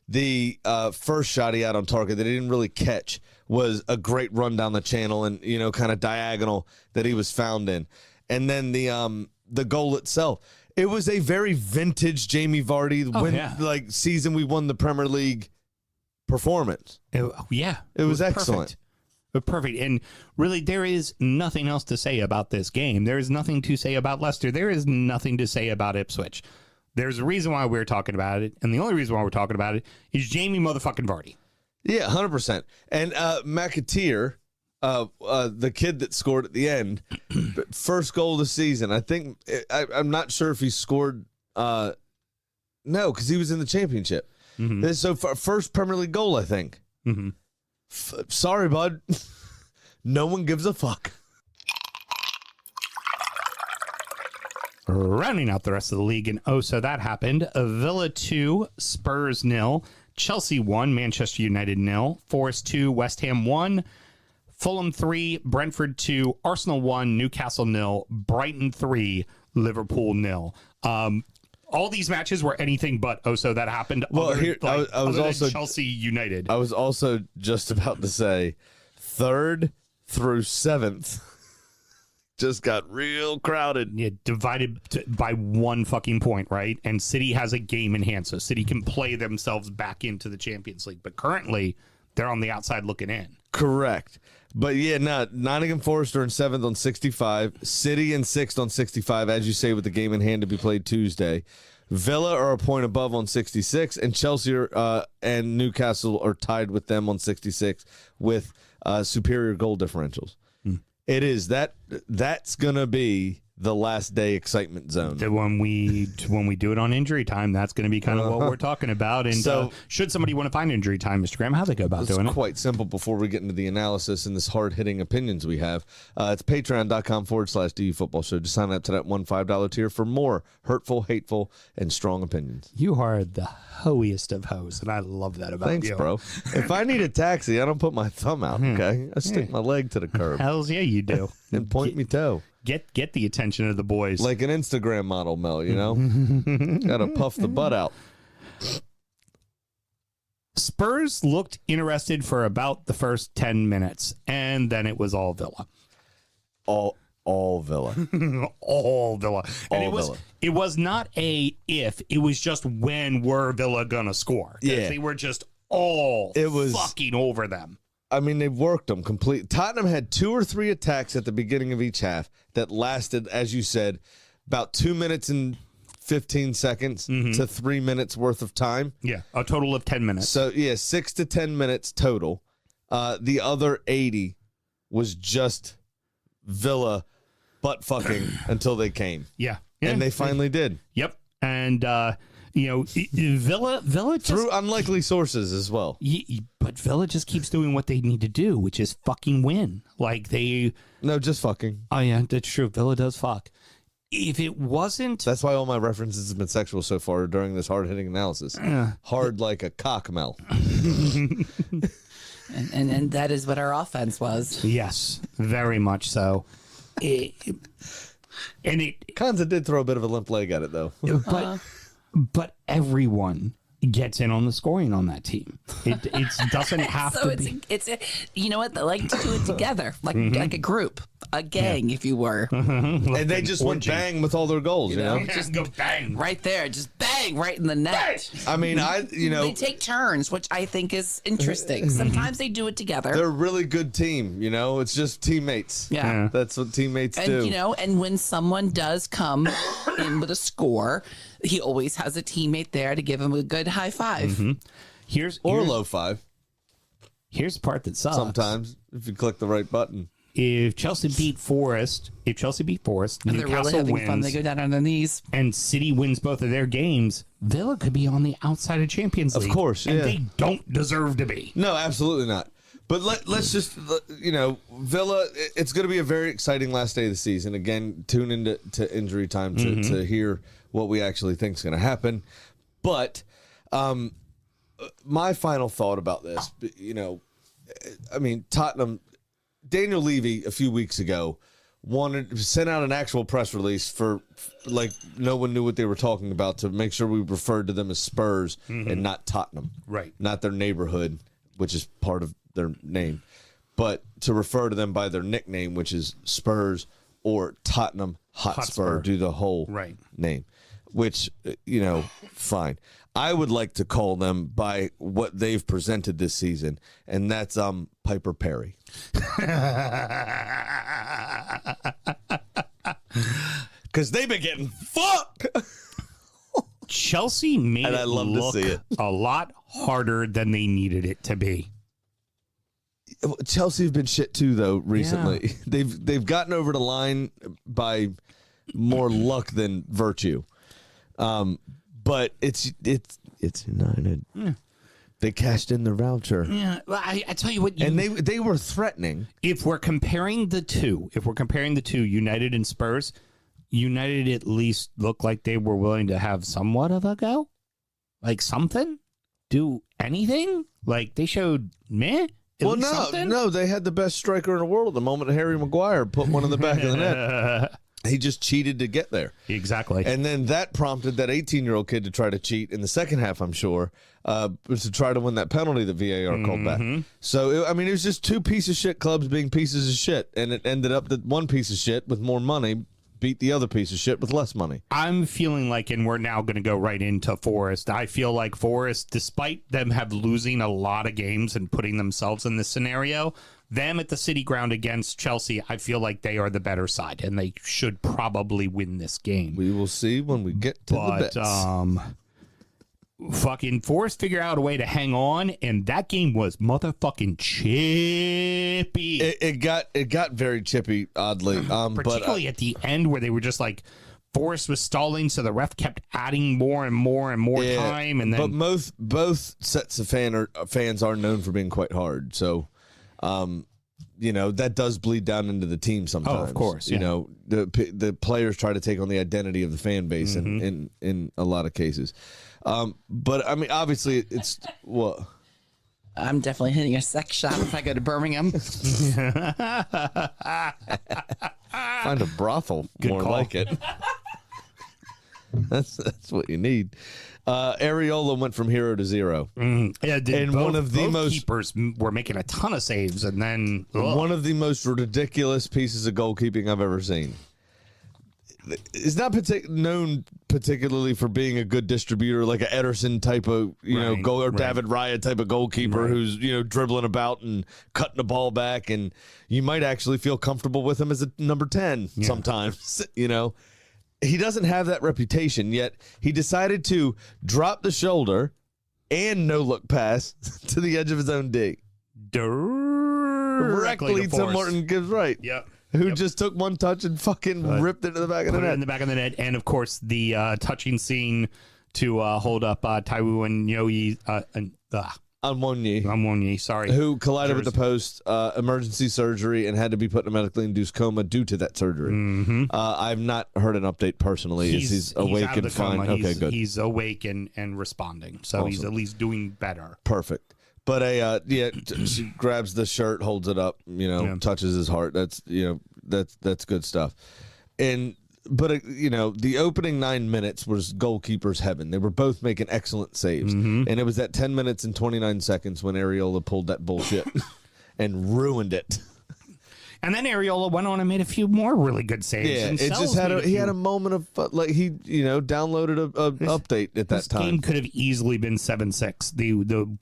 The first shot he had on target that he didn't really catch was a great run down the channel and kind of diagonal that he was found in. And then the goal itself, it was a very vintage Jamie Vardy season we won the Premier League performance. It was excellent. Perfect. And really, there is nothing else to say about this game. There is nothing to say about Leicester. There is nothing to say about Ipswich. There's a reason why we're talking about it, and the only reason why we're talking about it is Jamie motherfucking Vardy. Yeah, 100%. And McAteer, the kid that scored at the end, first goal of the season. I think I'm not sure if he scored. No, because he was in the championship. Mm-hmm. So first Premier League goal, I think. Mm-hmm. Sorry, bud. No one gives a fuck. Rounding out the rest of the league, and so that happened. Villa 2, Spurs 0, Chelsea 1, Manchester United 0, Forest 2, West Ham 1, Fulham 3, Brentford 2, Arsenal 1, Newcastle 0, Brighton 3, Liverpool 0. All these matches were anything but so that happened. Well, other, here I was other than also Chelsea United. I was also just about to say 3rd through 7th just got real crowded. Yeah, divided by 1 fucking point, right? And City has a game in hand, so City can play themselves back into the Champions League. But currently, they're on the outside looking in. Correct. But yeah, no, Nottingham Forest are in 7th on 65. City in 6th on 65, as you say, with the game in hand to be played Tuesday. Villa are a point above on 66, and Chelsea and Newcastle are tied with them on 66 with superior goal differentials. It is that's gonna be the last day excitement zone. When we do it on injury time, that's going to be kind of what we're talking about. And So- should somebody want to find injury time, Mr. Graham, how they go about It's doing it? quite simple before we get into the analysis and this hard-hitting opinions we have. It's patreon.com/DU Football Show. Just sign up to that $5 tier for more hurtful, hateful, and strong opinions. You are the hoiest of hoes, and I love that about Thanks, you. bro. If I need a taxi, I don't put my thumb out, okay? I stick my leg to the curb Hells yeah, you do. and point me toe. Get the attention of the boys. Like an Instagram model, Mel, you know? Gotta puff the butt out. Spurs looked interested for about the first 10 minutes, and then it was all Villa. All Villa. All Villa. And All Villa. it was not a if, it was just when were Villa gonna score. 'Cause Yeah. They were just all It was- fucking over them. I mean, they worked them complete. Tottenham had 2 or 3 attacks at the beginning of each half that lasted, as you said, about 2 minutes and 15 seconds to 3 minutes worth of time. Yeah, a total of 10 minutes. So, yeah, 6 to 10 minutes total. The other 80 was just Villa butt fucking until they came. Yeah. And they finally did. Yep. And, Villa just... Through unlikely sources as well. But Villa just keeps doing what they need to do, which is fucking win. Like they... No, just fucking. Oh, yeah, that's true. Villa does fuck. If it wasn't... That's why all my references have been sexual so far during this hard-hitting analysis. Hard like a cock, Mel. And that is what our offense was. Yes, very much so. Konza did throw a bit of a limp leg at it, though. But everyone gets in on the scoring on that team. It doesn't have So to be. it's you know what, they like to do it together, like a group, a gang, if you were. And they just went bang with all their goals, you know? Just go bang. Right there, just bang right in the net. I mean, They take turns, which I think is interesting. Sometimes they do it together. they're a really good team, you know? It's just teammates. Yeah. That's what teammates And do. and when someone does come in with a score, he always has a teammate there to give him a good high five. Here's or low five, here's the part that sucks. sometimes, if you click the right button. If Chelsea beat Forest, And they're really Newcastle having fun. They wins, go down on their knees. and City wins both of their games, Villa could be on the outside of Champions League. Of course, and yeah. they don't deserve to be. No, absolutely not. But let's just, Villa, it's going to be a very exciting last day of the season. Again, tune into to injury time to hear what we actually think is going to happen. But my final thought about this, Tottenham, Daniel Levy a few weeks ago sent out an actual press release for like no one knew what they were talking about to make sure we referred to them as Spurs and not Tottenham. Right. Not their neighborhood, which is part of their name, but to refer to them by their nickname, which is Spurs or Tottenham Hotspur. Do the whole name, which, fine. I would like to call them by what they've presented this season, and that's Piper Perry. Because they've been getting fucked. Chelsea made And it I love to look see it. a lot harder than they needed it to be. Chelsea's been shit too, though. Recently, they've gotten over the line by more luck than virtue. But it's United. Yeah. They cashed in the voucher. Yeah, well, I tell you what, And they were threatening. if we're comparing the two, United and Spurs, United at least looked like they were willing to have somewhat of a go? Like something? Do anything? Like they showed meh? Well, no, they had the best striker in the world at the moment. Harry Maguire put one in the back of the net. He just cheated to get there. Exactly. And then that prompted that 18-year-old kid to try to cheat in the second half, I'm sure, was to try to win that penalty that VAR called back. So, it was just two piece of shit clubs being pieces of shit. And it ended up that one piece of shit with more money beat the other piece of shit with less money. I'm feeling like, and we're now going to go right into Forest. I feel like Forest, despite them losing a lot of games and putting themselves in this scenario, them at the City Ground against Chelsea, I feel like they are the better side, and they should probably win this game. We will see when we get to the bets. Fucking Forest figure out a way to hang on, and that game was motherfucking chippy. It got very chippy, oddly. Particularly at the end where they were just like, Forest was stalling, so the ref kept adding more and more and more time. And then, but both sets of fans are known for being quite hard. So, that does bleed down into the team sometimes. Oh, of course. Yeah. The players try to take on the identity of the fan base in a lot of cases. But I mean, obviously, it's what. I'm definitely hitting a sex shop if I go to Birmingham. Find a brothel. Good more call. like it. That's what you need. Areola went from 0 to 0. Yeah, and one of the most keepers were making a ton of saves, and then one of the most ridiculous pieces of goalkeeping I've ever seen. Is not known particularly for being a good distributor, like an Ederson type of goal, or David Raya type of goalkeeper who's dribbling about and cutting the ball back, and you might actually feel comfortable with him as a number 10 sometimes. He doesn't have that reputation, yet he decided to drop the shoulder and no look pass to the edge of his own D directly to Martin Gibbs Wright. Yep. Who just took one touch and fucking ripped it to the back of the net. In the back of the net. And, of course, the touching scene to hold up Taiwo and Yoi. Anwonyi, sorry. Who collided with the post, emergency surgery, and had to be put in a medically induced coma due to that surgery. I've not heard an uptate personally. He's awake and fine. Okay, good. He's awake and responding. So he's at least doing better. Perfect. But she grabs the shirt, holds it up, touches his heart. That's that's good stuff. But the opening 9 minutes was goalkeeper's heaven. They were both making excellent saves, and it was at 10 minutes and 29 seconds when Areola pulled that bullshit and ruined it. And then Areola went on and made a few more really good saves. Yeah, it just he had a moment of he downloaded a update at that time. This game could have easily been 7-6. The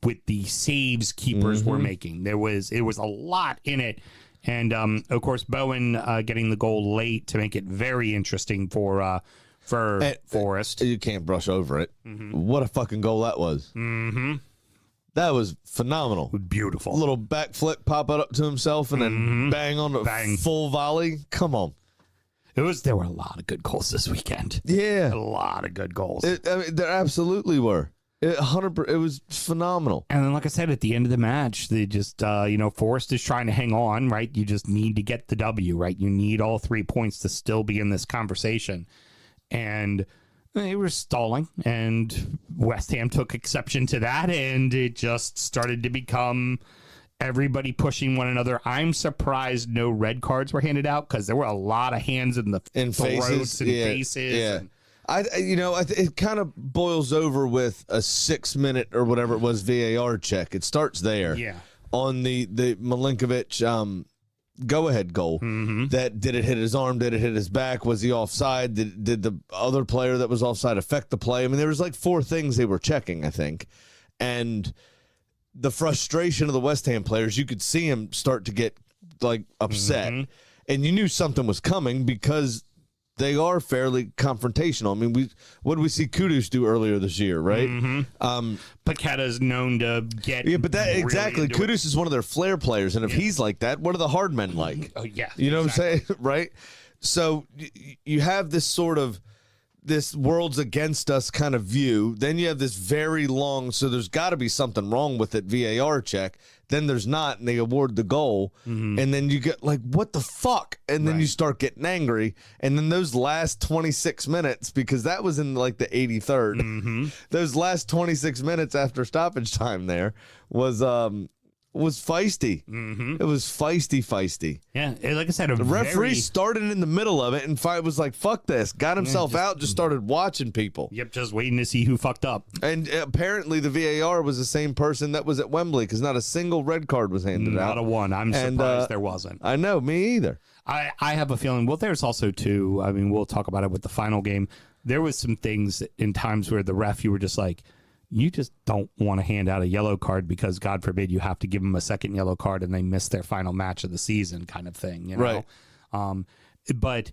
with the saves keepers were making, it was a lot in it, and of course Bowen getting the goal late to make it very interesting for Forest. You can't brush over it. What a fucking goal that was. That was phenomenal. Beautiful. A little backflip, pop it up to himself, and then bang on the full volley. Come on. There were a lot of good goals this weekend. Yeah. A lot of good goals. There absolutely were. It was phenomenal. And then, like I said, at the end of the match, they just, Forrest is trying to hang on, right? You just need to get the W, right? You need all 3 points to still be in this conversation. And they were stalling, and West Ham took exception to that, and it just started to become everybody pushing one another. I'm surprised no red cards were handed out, because there were a lot of hands in the throats and faces. Yeah. It kind of boils over with a 6 minute or whatever it was VAR check. It starts there. Yeah. On the Milinkovic go-ahead goal. That did it hit his arm? Did it hit his back? Was he offside? Did the other player that was offside affect the play? I mean, there was like 4 things they were checking, I think. And the frustration of the West Ham players, you could see him start to get like upset. And you knew something was coming because they are fairly confrontational. I mean, what did we see Kudus do earlier this year, right? Paqueta's known to get exactly. Kudus is one of their flair players, and if he's like that, what are the hard men like? Oh yeah, you know what I'm saying, right? So you have this sort of this world's against us kind of view. Then you have this very long, so there's got to be something wrong with it, VAR check. Then there's not, and they award the goal, and then you get like, what the fuck? And then you start getting angry, and then those last 26 minutes, because that was in like the 83rd, those last 26 minutes after stoppage time there was feisty. It was feisty. Yeah, like I said, The referee started in the middle of it and was like, fuck this. Got himself out, just started watching people. Yep, just waiting to see who fucked up. And apparently the VAR was the same person that was at Wembley because not a single red card was handed out. Not a one. I'm surprised there wasn't. I know, me either. I have a feeling, well, there's also too, I mean, we'll talk about it with the final game. There was some things in times where the ref, you were just like, you just don't want to hand out a yellow card because, God forbid, you have to give them a second yellow card and they miss their final match of the season kind of thing, you know? Right. But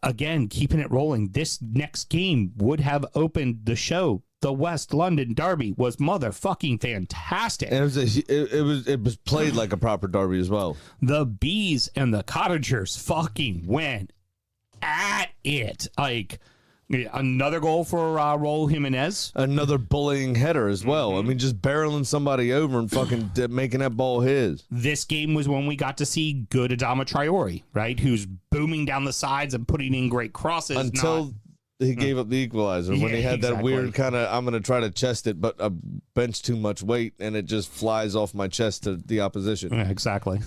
again, keeping it rolling, this next game would have opened the show. The West London Derby was motherfucking fantastic. And it was played like a proper derby as well. The Bees and the Cottagers fucking went at it. Like, another goal for Raul Jimenez. Another bullying header as well. I mean, just barreling somebody over and fucking making that ball his. This game was when we got to see good Adama Traore, right? Who's booming down the sides and putting in great crosses. Until he gave up the equalizer. When he had that weird kind of, I'm going to try to chest it, but I bench too much weight and it just flies off my chest to the opposition. Yeah, exactly.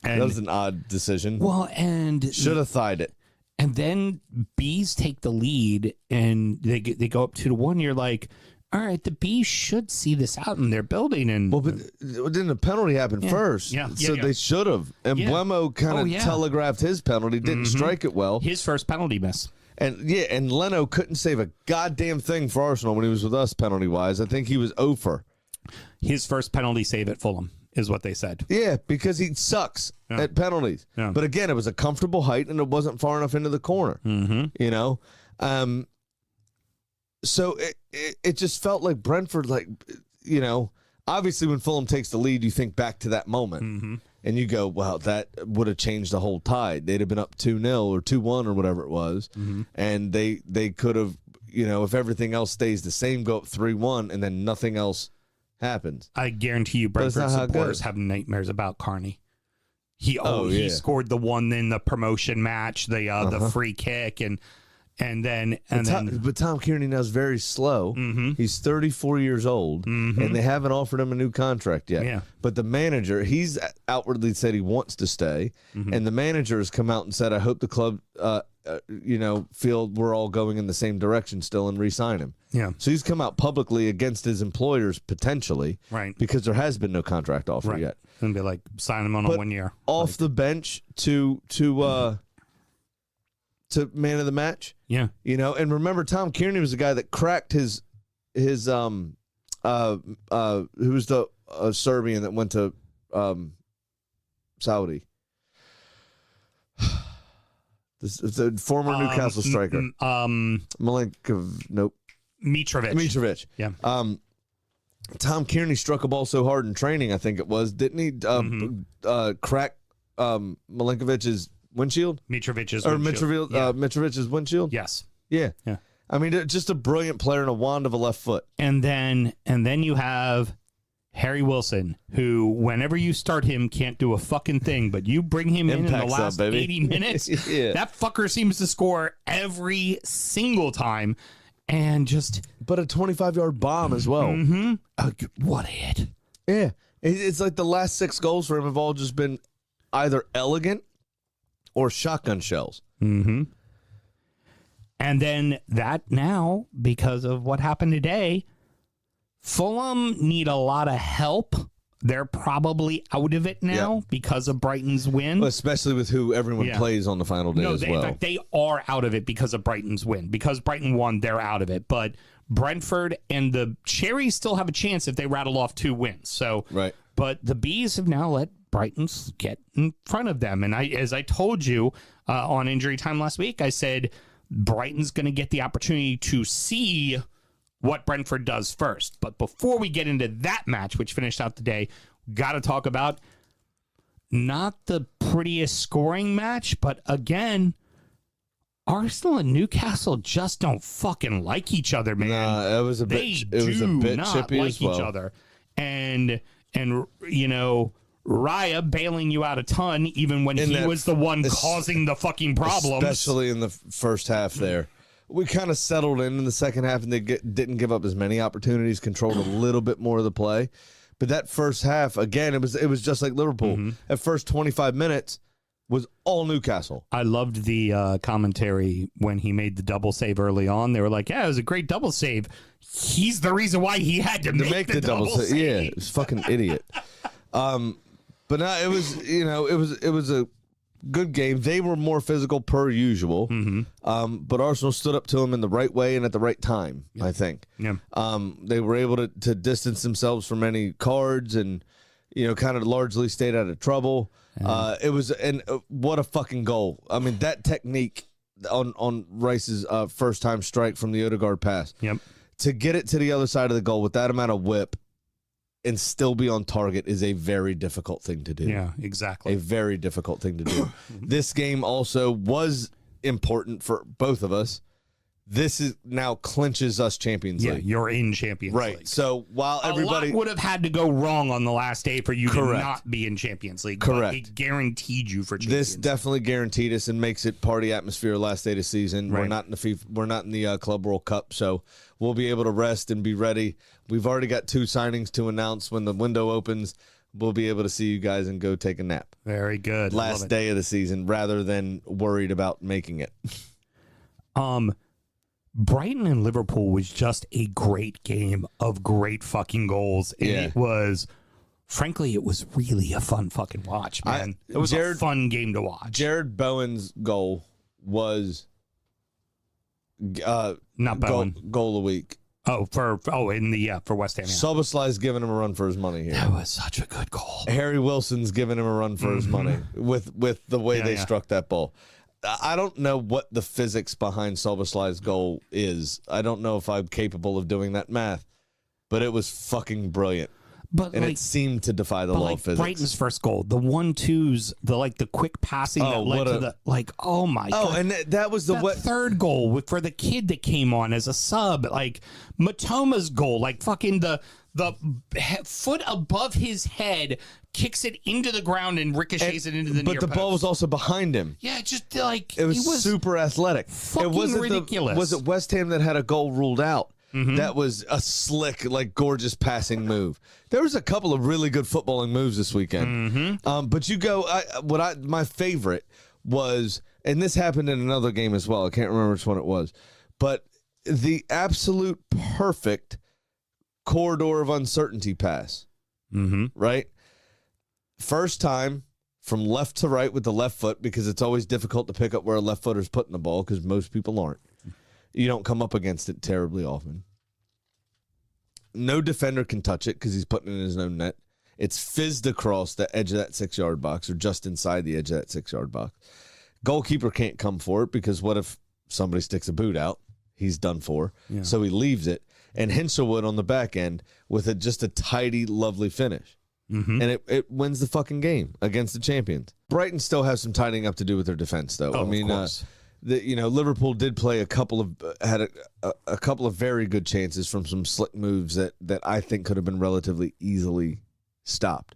That was an odd decision. Well, and should have thied it. And then Bees take the lead, and they go up 2-1. You're like, all right, the Bees should see this out in their building. And well, but then the penalty happened first. So they should have. And Blemo kind of telegraphed his penalty, didn't strike it well. His first penalty miss. And Leno couldn't save a goddamn thing for Arsenal when he was with us penalty-wise. I think he was 0 for. His first penalty save at Fulham is what they said. Yeah, because he sucks at penalties. Yeah. But again, it was a comfortable height and it wasn't far enough into the corner. You know? So it just felt like Brentford, like, you know, obviously when Fulham takes the lead, you think back to that moment. And you go, wow, that would have changed the whole tide. They'd have been up 2-0 or 2-1 or whatever it was. And they could have, you know, if everything else stays the same, go up 3-1 and then nothing else happens. I guarantee you Brentford supporters have nightmares about Carney. He scored the one in the promotion match, the free kick, but Tom Kearney now is very slow. He's 34 years old, and they haven't offered him a new contract yet. Yeah. But the manager, he's outwardly said he wants to stay, and the manager has come out and said, I hope the club, feel we're all going in the same direction still and re-sign him. Yeah. So he's come out publicly against his employers potentially, right? Because there has been no contract offer yet. And be like, sign him on a 1 year off the bench to man of the match. Yeah. You know, and remember Tom Kearney was the guy that cracked his who was the Serbian that went to Saudi. It's a former Newcastle striker. Mitrovic. Yeah. Tom Kearney struck a ball so hard in training, I think it was, didn't he? Crack Milinkovic's windshield? Mitrovic's windshield. Mitrovic's windshield? Yes. Yeah. I mean, just a brilliant player and a wand of a left foot. And then you have Harry Wilson, who, whenever you start him, can't do a fucking thing, but you bring him in the last 80 minutes, that fucker seems to score every single time. And but a 25-yard bomb as well. What a hit. Yeah. It's like the last 6 goals for him have all just been either elegant or shotgun shells. And then that now, because of what happened today, Fulham need a lot of help. They're probably out of it now because of Brighton's win. Well, especially with who everyone plays on the final day as well. In fact, they are out of it because of Brighton's win. Because Brighton won, they're out of it. But Brentford and the Cherries still have a chance if they rattle off 2 wins. So, but the Bees have now let Brighton get in front of them. And as I told you on Injury Time last week, I said Brighton's going to get the opportunity to see what Brentford does first. But before we get into that match, which finished out today, got to talk about not the prettiest scoring match, but again, Arsenal and Newcastle just don't fucking like each other, man. Nah, it was a bit chippy like as well. each other. and you know, Raya bailing you out a ton, even when he was the one causing the fucking problems. Especially in the first half there. We kind of settled in the second half, and they didn't give up as many opportunities, controlled a little bit more of the play. But that first half, again, it was just like Liverpool. At first 25 minutes was all Newcastle. I loved the commentary when he made the double save early on. They were like, yeah, it was a great double save. He's the reason why he had to make the double save. Yeah, it was fucking idiot. But no, it was a good game. They were more physical per usual. But Arsenal stood up to them in the right way and at the right time, I think. Yeah. They were able to distance themselves from any cards and, kind of largely stayed out of trouble. What a fucking goal. I mean, that technique on Rice's first time strike from the Odegaard pass. Yep. To get it to the other side of the goal with that amount of whip and still be on target is a very difficult thing to do. Yeah, exactly. A very difficult thing to do. This game also was important for both of us. This is now clinches us Champions League. Yeah, you're in Champions League. Right. So while everybody a lot would have had to go wrong on the last day for you to not be in Champions League. Correct. But it guaranteed you for Champions This definitely guaranteed us and makes it party atmosphere last day of the season. Right. We're not in the FIFA, we're not in the Club World Cup, so we'll be able to rest and be ready. We've already got 2 signings to announce when the window opens. We'll be able to see you guys and go take a nap. Very good. Last day of the season rather than worried about making it. Brighton and Liverpool was just a great game of great fucking goals. And it was, frankly, it was really a fun fucking watch, man. It was a fun game to watch. Jared Bowen's goal was not Bowen. Goal of the week. For West Ham. Yeah. Soboslai's giving him a run for his money here. That was such a good goal. Harry Wilson's giving him a run for his money with the way they struck that ball. I don't know what the physics behind Soboslai's goal is. I don't know if I'm capable of doing that math, but it was fucking brilliant. And it seemed to defy the law of physics. Brighton's first goal, the 1-2s, the quick passing that led to the oh my god. Oh, and that was the third goal for the kid that came on as a sub, like Matoma's goal, like fucking the foot above his head kicks it into the ground and ricochets it into the near But the ball was also behind him. Yeah, just like it was super athletic. Fucking it wasn't ridiculous. Was it West Ham that had a goal ruled out? That was a slick, gorgeous passing move. There was a couple of really good footballing moves this weekend. But you go, my favorite was, and this happened in another game as well. I can't remember which one it was, but the absolute perfect corridor of uncertainty pass. Right? First time from left to right with the left foot, because it's always difficult to pick up where a left footer's putting the ball because most people aren't. You don't come up against it terribly often. No defender can touch it because he's putting it in his own net. It's fizzed across the edge of that 6-yard box or just inside the edge of that 6-yard box. Goalkeeper can't come for it because what if somebody sticks a boot out? He's done for. Yeah. So he leaves it. And Hinshelwood on the back end with just a tidy, lovely finish. And it wins the fucking game against the champions. Brighton still has some tidying up to do with their defense, though. I mean, Liverpool did play a couple of very good chances from some slick moves that I think could have been relatively easily stopped.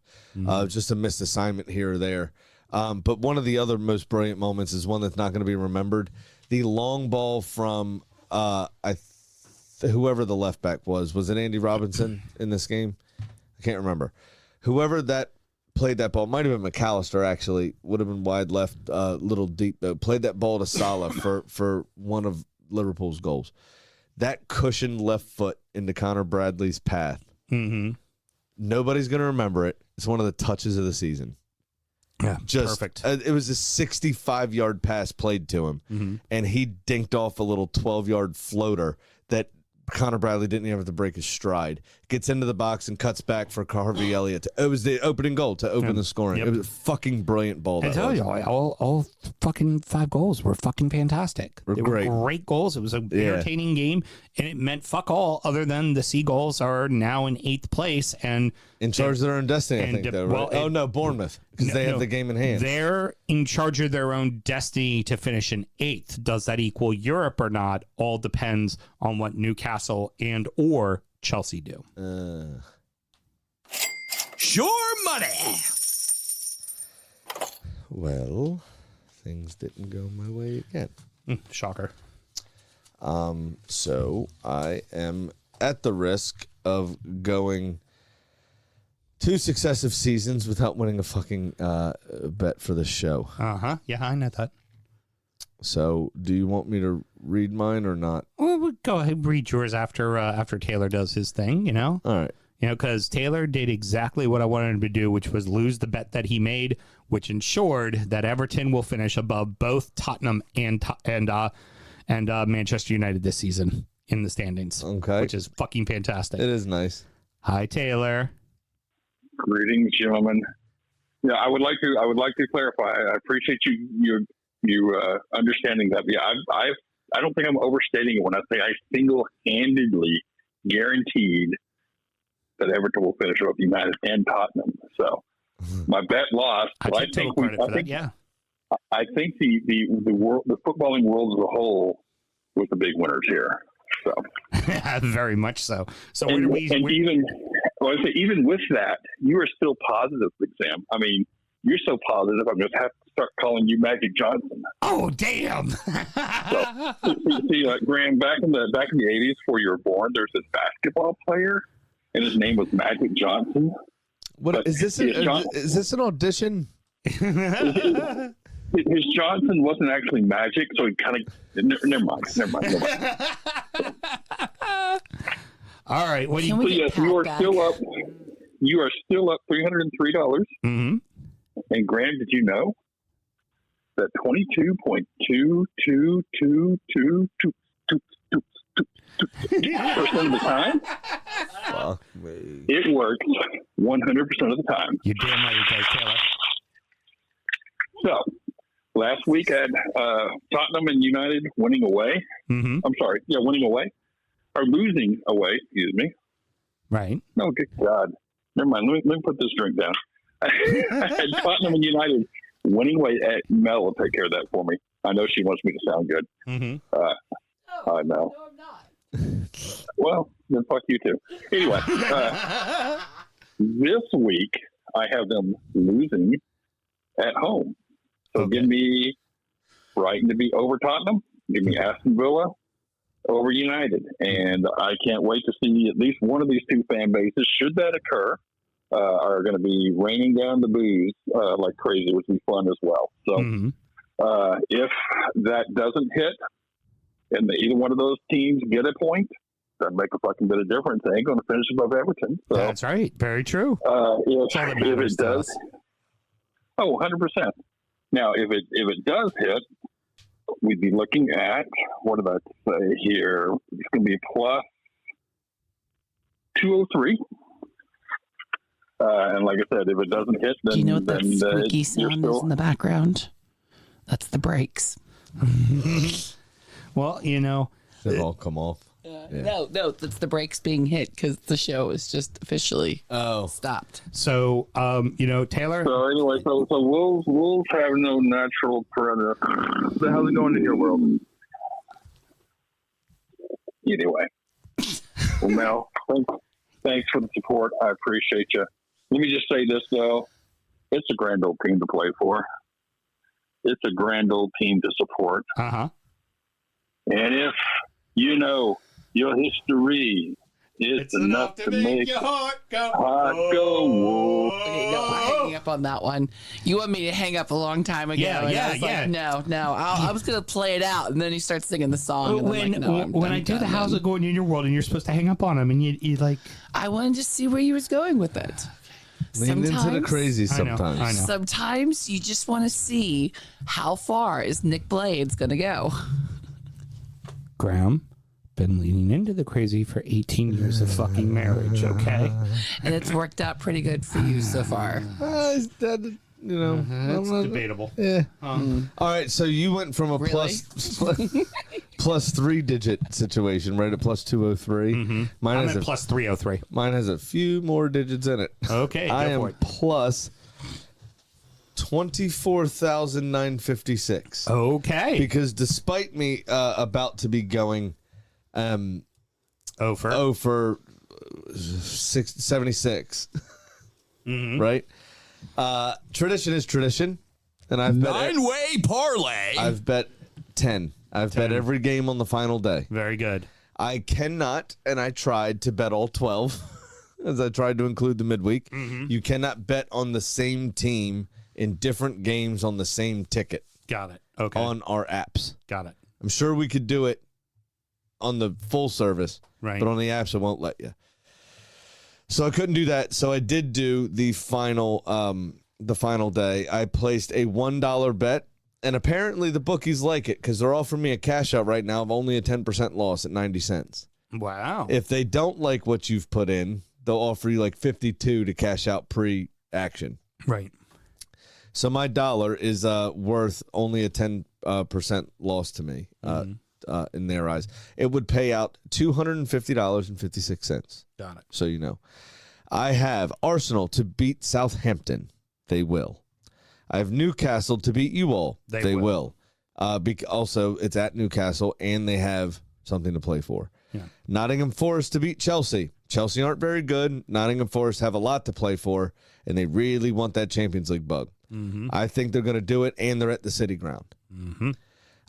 Just a missed assignment here or there. But one of the other most brilliant moments is one that's not going to be remembered. The long ball from whoever the left back was it Andy Robinson in this game? I can't remember. Whoever that played that ball, might have been McAllister actually, would have been wide left, little deep, played that ball to Salah for one of Liverpool's goals. That cushioned left foot into Connor Bradley's path. Nobody's going to remember it. It's one of the touches of the season. Yeah, just perfect. It was a 65-yard pass played to him, and he dinked off a little 12-yard floater that Connor Bradley didn't even have to break his stride. Gets into the box and cuts back for Harvey Elliott. It was the opening goal to open the scoring. It was a fucking brilliant ball. I tell you, all fucking 5 goals were fucking fantastic. They were great goals. It was an entertaining game, and it meant fuck all other than the Seagulls are now in 8th place and in charge of their own destiny, I think, though, right? Bournemouth, because they have the game in hand. They're in charge of their own destiny to finish in 8th. Does that equal Europe or not? All depends on what Newcastle and or Chelsea do. Sure money. Well, things didn't go my way again. Shocker. So I am at the risk of going 2 successive seasons without winning a fucking bet for the show. Yeah, I know that. So, do you want me to read mine or not? Well, we'll go ahead and read yours after Taylor does his thing, you know? All right. You know, because Taylor did exactly what I wanted him to do, which was lose the bet that he made, which ensured that Everton will finish above both Tottenham and Manchester United this season in the standings. Okay. Which is fucking fantastic. It is nice. Hi, Taylor. Greetings, gentlemen. Yeah, I would like to clarify. I appreciate you understanding that. Yeah, I don't think I'm overstating it when I say I single-handedly guaranteed that Everton will finish above United and Tottenham. So my bet lost. I But take total credit for that. Yeah. I think the world, the footballing world as a whole, was the big winners here. So Very much so. So and, where do we? even with that, you are still positive, Sam. I mean, you're so positive. I'm going to have to start calling you Magic Johnson. Oh, damn! See, Graham, back in the 80s, before you were born, there's this basketball player, and his name was Magic Johnson. What But is this? Is this an audition? His Johnson wasn't actually magic, so he kind of never mind. All right. What do you? Can we get Yes, you are Pat back? still up. You are still up $303. Mm-hmm. And Graham, did you know that 22.222222% of the time Fuck me. it works 100% of the time? You're damn right it does, Taylor. So last week I had Tottenham and United winning away. Mm-hmm. I'm sorry, winning away or losing away. Excuse me. Right. No, good God. Never mind. Let me put this drink down. I had Tottenham and United winning away. Mel will take care of that for me. I know she wants me to sound good. Mm-hmm. I know. No, I'm not. Well, then fuck you too. Anyway, this week I have them losing at home. So Okay. give me Brighton to be over Tottenham. Give me Aston Villa over United. And I can't wait to see at least one of these two fan bases, should that occur, are going to be raining down the booze like crazy, which would be fun as well. So Mm-hmm. if that doesn't hit and either one of those teams get a point, that make a fucking bit of difference. They ain't going to finish above Everton. So That's right. Very true. if all that matters it to does, us. 100%. Now, if it does hit, we'd be looking at, what did I say here? It's going to be plus 203. And like I said, if it doesn't hit, then Do you know what that then, squeaky you're sound is still, in the background? That's the brakes. Well, you know, It'll all come off. No, that's the brakes being hit because the show is just officially stopped. so you know, Taylor. So anyway, so wolves have no natural predator. So how's it going in your world? Anyway, well, Mel, thanks for the support. I appreciate you. Let me just say this though: it's a grand old team to play for. It's a grand old team to support. Uh-huh. And if you know your history is enough to make your heart go. heart go whoa. Okay, no, I'm hanging up on that one. You want me to hang up a long time ago? Yeah, and yeah, I was yeah. Like, no. I was gonna play it out, and then he starts singing the song. And I'm When like, no, when I do the how's it going in your world, and you're supposed to hang up on him, and you like. I wanted to see where you was going with it. Lean into the crazy I know, sometimes. I know. Sometimes you just want to see how far is Nick Blades gonna go. Graham, been leaning into the crazy for 18 years of fucking marriage, okay? And it's worked out pretty good for you so far. It's debatable. Yeah. All right, so you went from a Really? plus 3-digit situation right at plus 203. Mine I'm has at plus 303. mine has a few more digits in it. Okay, I go for am it. plus 24,956. Okay. Because despite me about to be going Over. for 76, right? Tradition is tradition, and I've bet 9-way parlay. I've bet 10. I've bet every game on the final day. Very good. I cannot, and I tried to bet all 12, as I tried to include the midweek. You cannot bet on the same team in different games on the same ticket. Got it. Okay. On our apps. Got it. I'm sure we could do it on the full service, right? But on the apps, it won't let you. So I couldn't do that. So I did do the final day. I placed a $1 bet, and apparently the bookies like it because they're offering me a cash out right now of only a 10% loss at 90 cents. Wow. If they don't like what you've put in, they'll offer you like 52 to cash out pre-action. Right. So my dollar is worth only a 10% loss to me in their eyes. It would pay out $250.56. Got it. So you know. I have Arsenal to beat Southampton. They will. I have Newcastle to beat you all. They will. Also, it's at Newcastle, and they have something to play for. Yeah. Nottingham Forest to beat Chelsea. Chelsea aren't very good. Nottingham Forest have a lot to play for, and they really want that Champions League bug. I think they're going to do it, and they're at the City Ground.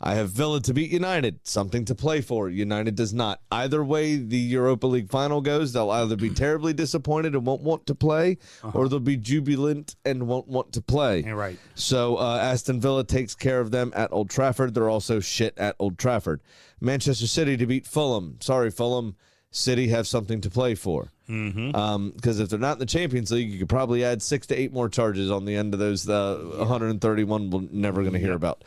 I have Villa to beat United, something to play for. United does not. Either way the Europa League final goes, they'll either be terribly disappointed and won't want to play, or they'll be jubilant and won't want to play. Yeah, right. So Aston Villa takes care of them at Old Trafford. They're also shit at Old Trafford. Manchester City to beat Fulham. Sorry, Fulham. City have something to play for. Because if they're not in the Champions League, you could probably add 6 to 8 more charges on the end of those 131 we're never going to hear about.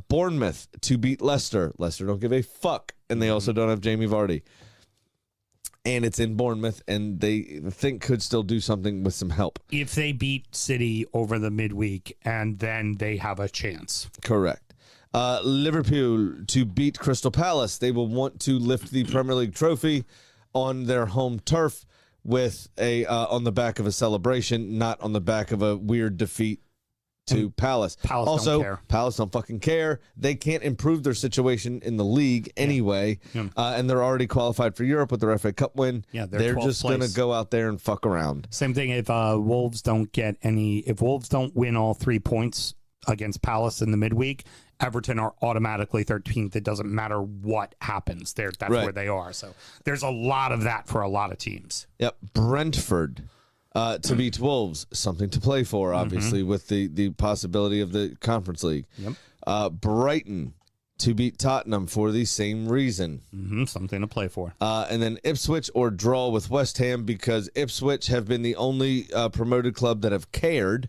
Bournemouth to beat Leicester. Leicester don't give a fuck, and they also don't have Jamie Vardy. And it's in Bournemouth, and they think could still do something with some help. If they beat City over the midweek, and then they have a chance. Correct. Liverpool to beat Crystal Palace. They will want to lift the Premier League trophy on their home turf with a on the back of a celebration, not on the back of a weird defeat to Palace. Palace also, don't care. Palace don't fucking care. They can't improve their situation in the league anyway, and they're already qualified for Europe with their FA Cup win. Yeah, they're just going to go out there and fuck around. Same thing if Wolves don't get any. If Wolves don't win all 3 points against Palace in the midweek, Everton are automatically 13th. It doesn't matter what happens. That's right. Where they are. So there's a lot of that for a lot of teams. Yep. Brentford to beat Wolves, something to play for, obviously, with the possibility of the Conference League. Yep. Brighton to beat Tottenham for the same reason. Something to play for. And then Ipswich or draw with West Ham, because Ipswich have been the only promoted club that have cared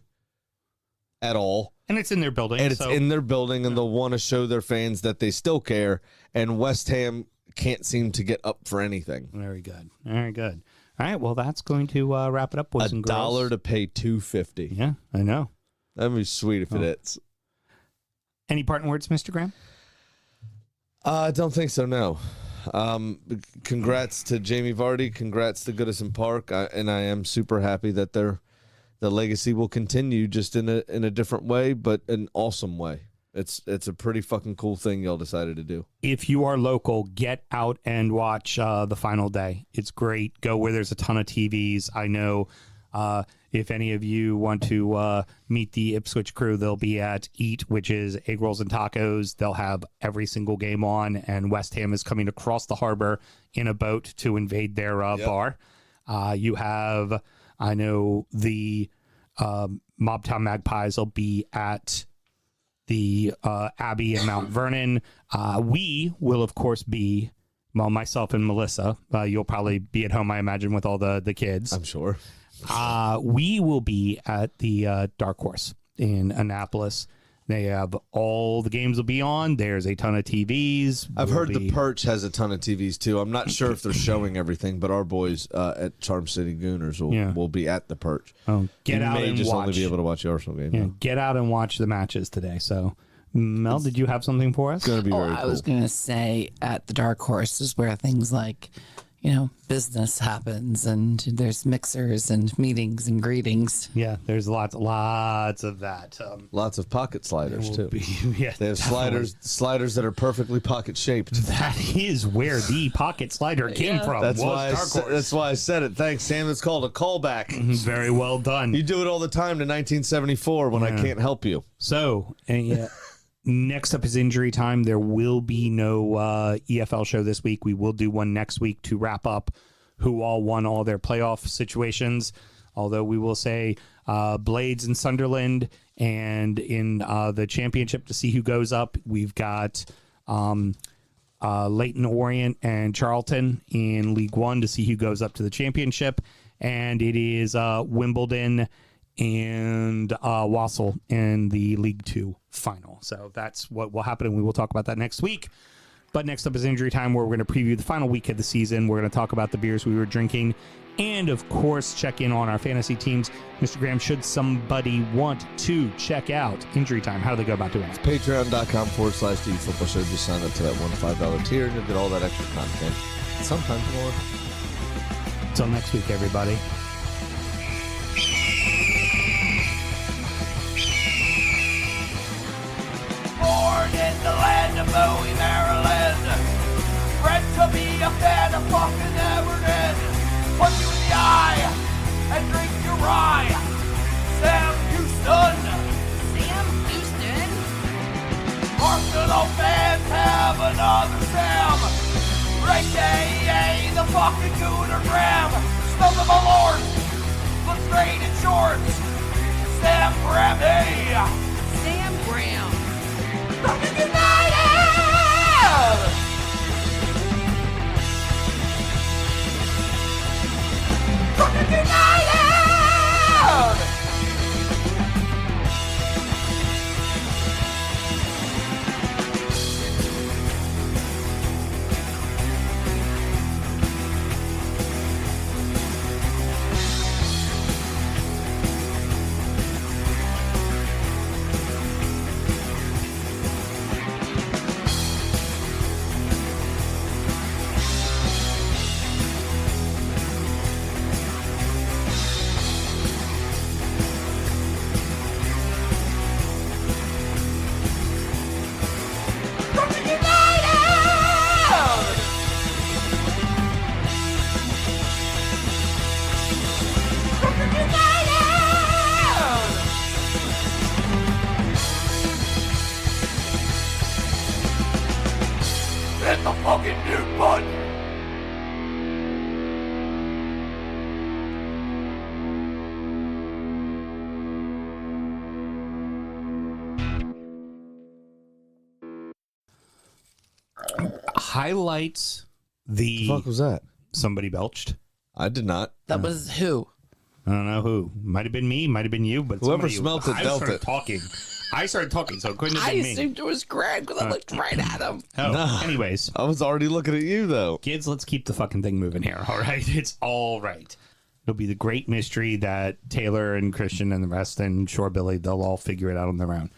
at all. And it's in their building. And it's in their building, and they'll want to show their fans that they still care. And West Ham can't seem to get up for anything. Very good. Very good. All right. Well, that's going to wrap it up, boys and girls. $1 to pay $2.50. Yeah, I know. That'd be sweet if it is. Any parting words, Mr. Graham? I don't think so, no. Congrats to Jamie Vardy. Congrats to Goodison Park. And I am super happy that the legacy will continue, just in a different way, but an awesome way. It's a pretty fucking cool thing y'all decided to do. If you are local, get out and watch the final day. It's great. Go where there's a ton of TVs. I know if any of you want to meet the Ipswich crew, they'll be at Eat, which is egg rolls and tacos. They'll have every single game on, and West Ham is coming across the harbor in a boat to invade their bar. You have, I know, the Mobtown Magpies will be at the Abbey in Mount Vernon. We will, of course, be, well, myself and Melissa. You'll probably be at home, I imagine, with all the kids. I'm sure. We will be at the Dark Horse in Annapolis. They have all the games will be on. There's a ton of TVs. I've heard the Perch has a ton of TVs too. I'm not sure if they're showing everything, but our boys at Charm City Gooners will be at the Perch. Oh, get out and just watch. Only be able to watch the Arsenal game. Yeah, get out and watch the matches today. So, Mel, did you have something for us? It's going to be very cool. I was going to say at the Dark Horse is where things like, business happens and there's mixers and meetings and greetings. Yeah, there's lots of that. Lots of pocket sliders too. Yeah, They have definitely. sliders that are perfectly pocket shaped. That is where the pocket slider came from. That's was why Dark Horse. that's why I said it. Thanks, Sam. It's called a callback. Very well done. You do it all the time to 1974 when I can't help you. So, next up is injury time. There will be no EFL show this week. We will do one next week to wrap up who all won all their playoff situations. Although we will say Blades and Sunderland, and in the championship to see who goes up, we've got Leyton Orient and Charlton in League One to see who goes up to the championship. And it is Wimbledon and Wassel in the League Two final. So that's what will happen, and we will talk about that next week. But next up is injury time, where we're going to preview the final week of the season. We're going to talk about the beers we were drinking, and of course, check in on our fantasy teams. Mr. Graham, should somebody want to check out injury time, how do they go about doing it? Patreon.com/DFootball Show. Just sign up to that $1 tier, and you'll get all that extra content. Sometimes more. Until next week, everybody. Born in the land of Bowie, Maryland. Bred to be a fan of fucking Everton. Punch you in the eye and drink your rye. Sam Houston. Sam Houston? Arsenal fans have another Sam. Right the fucking Gooner Graham. Smells of my lord. Looks great in shorts. Sam Graham, hey. Sam Graham. Fucking United! Fucking United! Hit the fucking mute button! Highlights the What the fuck was that? somebody belched. I did not. That was who? I don't know who. Might have been me, might have been you, but Whoever somebody- smelt it I dealt started it. talking. I started talking, so it couldn't have I been me. assumed it was Greg because I looked right at him. Oh, No. anyways, I was already looking at you though. kids, let's keep the fucking thing moving here. All right, it's all right. It'll be the great mystery that Taylor and Christian and the rest and Shore Billy, they'll all figure it out on their own.